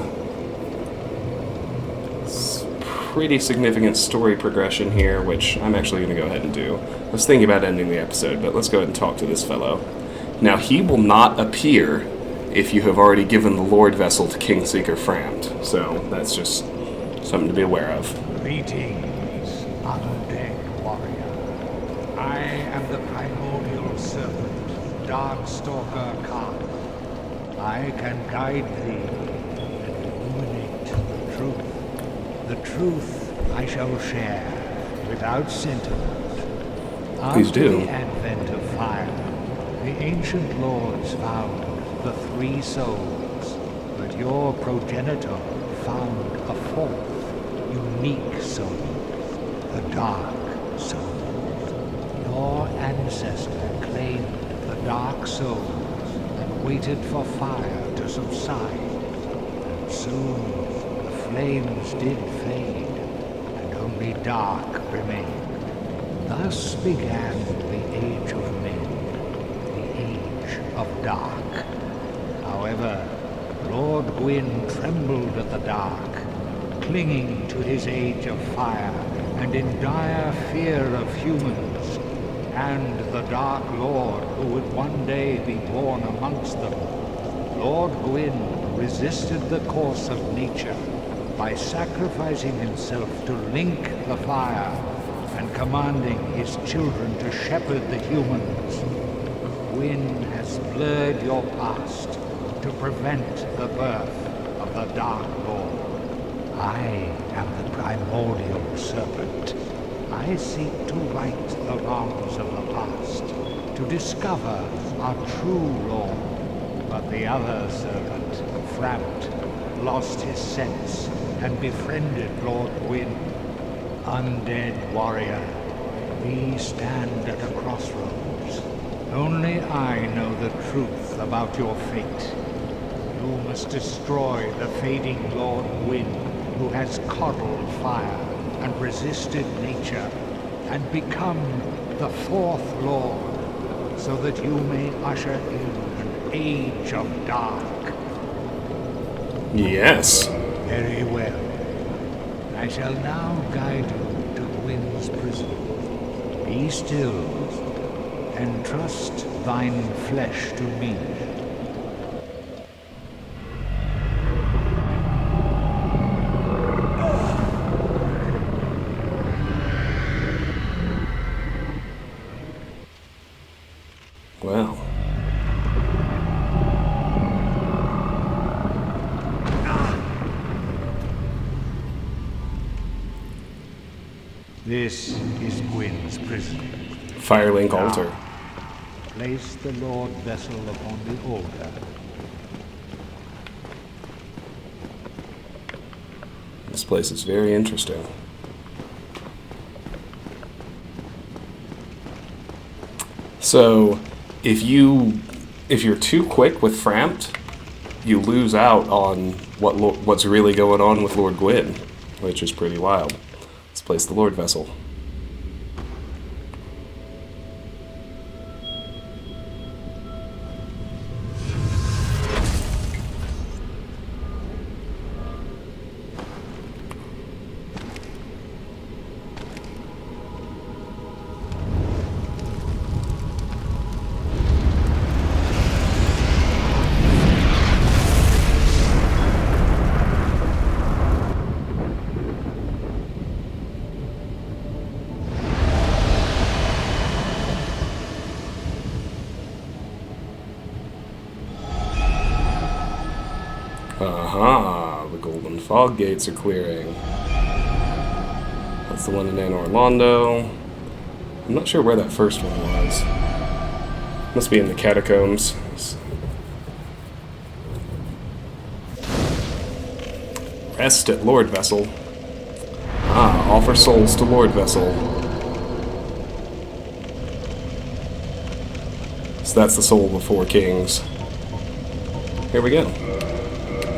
pretty significant story progression here, which I'm actually going to go ahead and do. I was thinking about ending the episode, but let's go ahead and talk to this fellow. Now, he will not appear if you have already given the Lordvessel to Kingseeker Framt, so that's just something to be aware of. Greetings, undead warrior. I am the Primordial Serpent, Darkstalker Kaathe. I can guide thee and illuminate the truth. The truth I shall share without sentiment. Please do. After the advent of fire, the ancient lords found the three souls, but your progenitor found a fourth, unique soul, the dark soul. Your ancestor claimed the dark soul and waited for fire to subside, and soon flames did fade, and only dark remained. Thus began the Age of Men, the Age of Dark. However, Lord Gwyn trembled at the dark, clinging to his Age of Fire, and in dire fear of humans, and the Dark Lord who would one day be born amongst them. Lord Gwyn resisted the course of nature by sacrificing himself to link the fire and commanding his children to shepherd the humans. Gwyn has blurred your past to prevent the birth of the Dark Lord. I am the Primordial Serpent. I seek to right the wrongs of the past, to discover our true Lord. But the other serpent, Framt, lost his sense and befriended Lord Gwyn. Undead warrior, we stand at a crossroads. Only I know the truth about your fate. You must destroy the fading Lord Gwyn, who has coddled fire and resisted nature, and become the fourth Lord, so that you may usher in an age of dark. Yes. Very well. I shall now guide you to Gwyn's prison. Be still, and trust thine flesh to me. Well. This is Gwyn's prison. Firelink Altar. Place the Lordvessel upon the altar. This place is very interesting. So, if you're too quick with Framt, you lose out on what's really going on with Lord Gwyn, which is pretty wild. Let's place the Lordvessel. Aha! The golden fog gates are clearing. That's the one in Anor Londo. I'm not sure where that first one was. Must be in the Catacombs. Rest at Lordvessel. Ah, offer souls to Lordvessel. So that's the soul of the four kings. Here we go.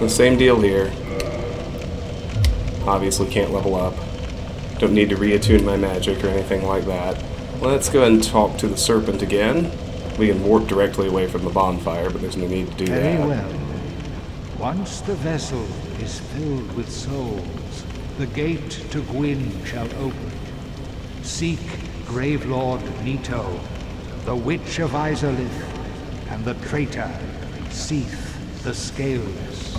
The same deal here. Obviously can't level up. Don't need to reattune my magic or anything like that. Let's go ahead and talk to the Serpent again. We can warp directly away from the bonfire, but there's no need to do that. Very well. Once the vessel is filled with souls, the gate to Gwyn shall open. Seek Gravelord Nito, the Witch of Izalith, and the traitor, Seath the Scaleless.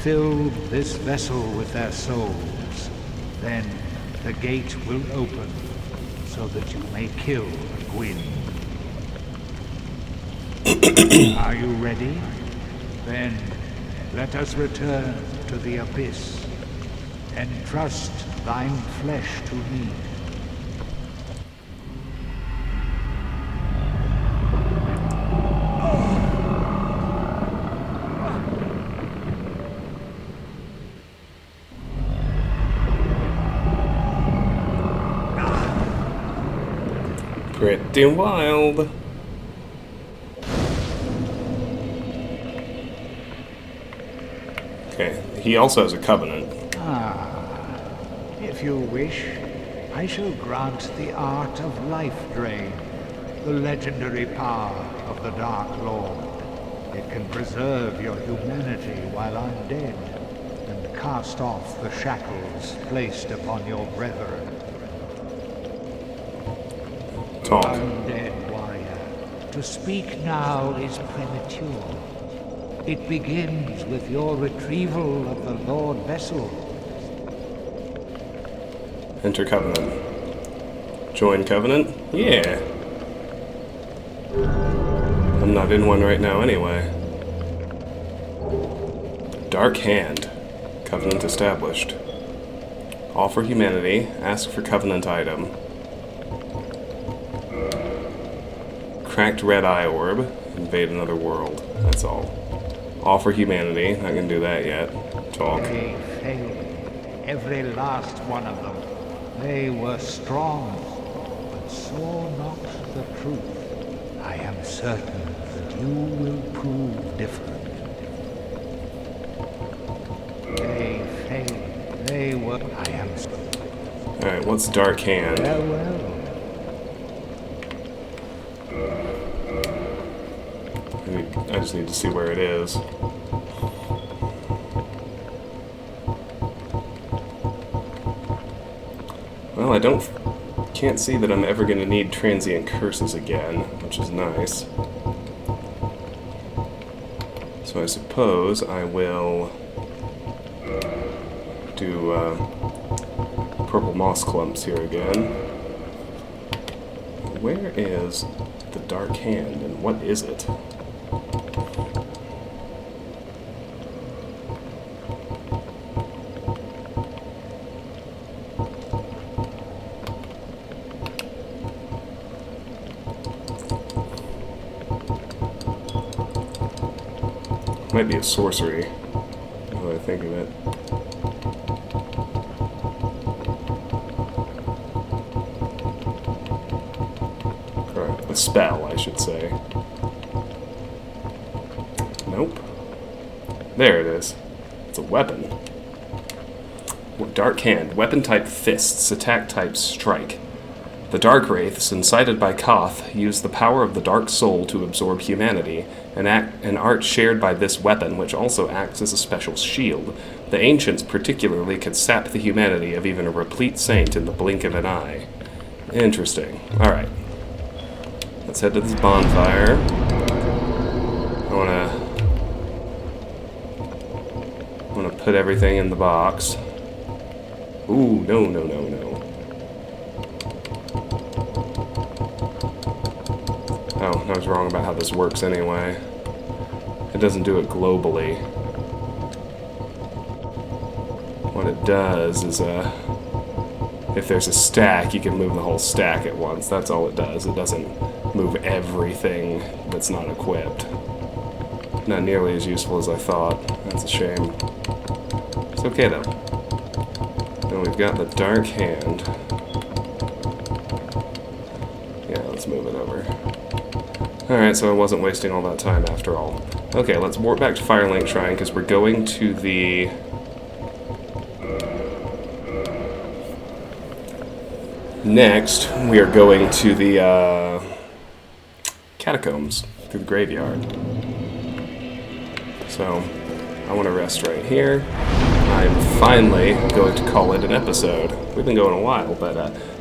Fill this vessel with their souls, then the gate will open, so that you may kill Gwyn. Are you ready? Then let us return to the Abyss, and trust thine flesh to me. Pretty wild. Okay, he also has a covenant. If you wish, I shall grant the art of life drain, the legendary power of the Dark Lord. It can preserve your humanity while undead, and cast off the shackles placed upon your brethren. Talk. Undead warrior, to speak now is premature. It begins with your retrieval of the Lordvessel. Enter covenant. Join covenant? Yeah. I'm not in one right now anyway. Dark Hand. Covenant established. Offer humanity. Ask for covenant item. Cracked red eye orb. Invade another world. That's all. Offer humanity. Not gonna do that yet. Talk. They failed. Every last one of them. They were strong, but saw not the truth. I am certain that you will prove different. They failed. They were... I am... Alright, what's Dark Hand? Farewell. I just need to see where it is. Well, can't see that I'm ever going to need transient curses again, which is nice. So I suppose I will do purple moss clumps here again. Where is the Dark Hand, and what is it? Might be a sorcery, now that I think of it. Or a spell, I should say. Nope. There it is. It's a weapon. Dark Hand. Weapon type fists. Attack type strike. The Dark Wraiths, incited by Kaathe, use the power of the Dark Soul to absorb humanity, an art shared by this weapon, which also acts as a special shield. The Ancients particularly could sap the humanity of even a replete saint in the blink of an eye. Interesting. Alright. Let's head to this bonfire. I wanna put everything in the box. Ooh, no. Oh, I was wrong about how this works anyway. It doesn't do it globally. what it does is, if there's a stack, you can move the whole stack at once. That's all it does. It doesn't move everything that's not equipped. Not nearly as useful as I thought. That's a shame. It's okay, though. Then we've got the Dark Hand. Yeah, let's move it over. Alright, so I wasn't wasting all that time after all. Okay, let's warp back to Firelink Shrine, because we're going to the... Next, we are going to the Catacombs, through the graveyard. So, I want to rest right here. I'm finally going to call it an episode. We've been going a while, but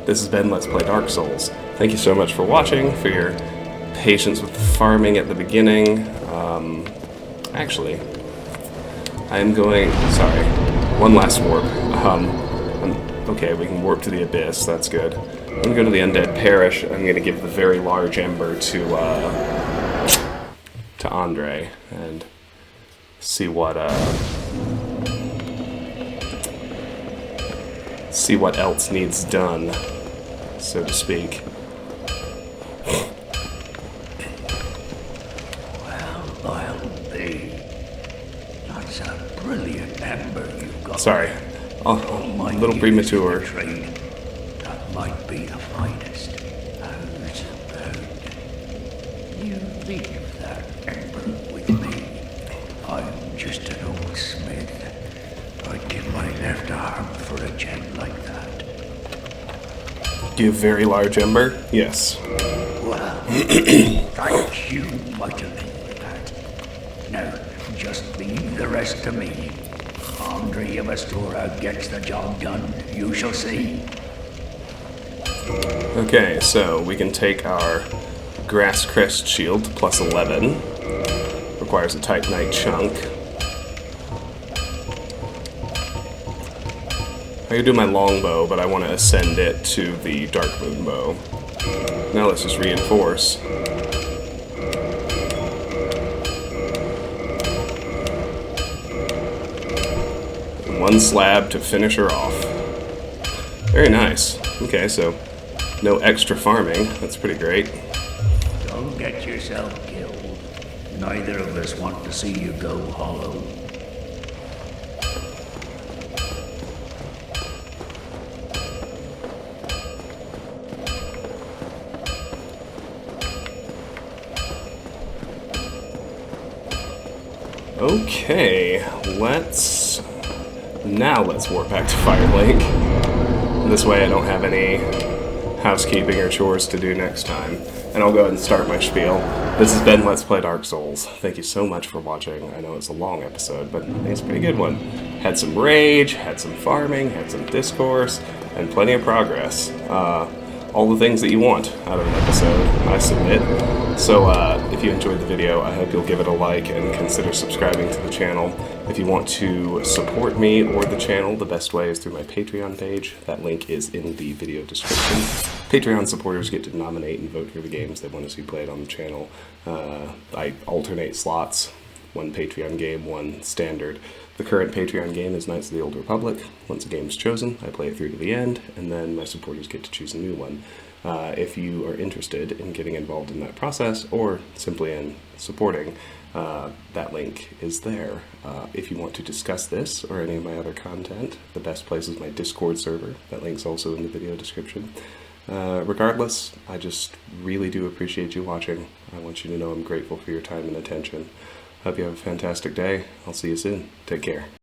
this has been Let's Play Dark Souls. Thank you so much for watching, for your patience with the farming at the beginning. Actually, I am going... Sorry, one last warp. Okay, we can warp to the Abyss, that's good. I'm going to go to the Undead Parish. I'm going to give the very large ember to Andre, and see what else needs done, so to speak. Well, I'll be. That's a brilliant ember you've got. Sorry. Oh, a little premature. That might be the finest. How's about you leave that ember with me? I'm just an old smith. I'd give my left arm for a gem like that. Give very large ember? Yes. Well, thank you mightily for that. Now, just leave the rest to me. Andre of Astora gets the job done. You shall see. Okay, so we can take our Grass Crest Shield to plus 11. Requires a Titanite chunk. I could do my longbow, but I want to ascend it to the Dark Moon bow. Now let's just reinforce. One slab to finish her off. Very nice. Okay, so no extra farming. That's pretty great. Don't get yourself killed. Neither of us want to see you go hollow. Okay, let's warp back to Firelink. This way I don't have any housekeeping or chores to do next time. And I'll go ahead and start my spiel. This has been Let's Play Dark Souls. Thank you so much for watching. I know it's a long episode, but it's a pretty good one. Had some rage, had some farming, had some discourse, and plenty of progress. All the things that you want out of an episode, I submit. So if you enjoyed the video, I hope you'll give it a like and consider subscribing to the channel. If you want to support me or the channel, the best way is through my Patreon page. That link is in the video description. Patreon supporters get to nominate and vote for the games they want to see played on the channel. I alternate slots, one Patreon game, one standard. The current Patreon game is Knights of the Old Republic. Once a game is chosen, I play it through to the end, and then my supporters get to choose a new one. If you are interested in getting involved in that process, or simply in supporting, that link is there. If you want to discuss this or any of my other content, the best place is my Discord server. That link's also in the video description. Regardless, I just really do appreciate you watching. I want you to know I'm grateful for your time and attention. Hope you have a fantastic day. I'll see you soon. Take care.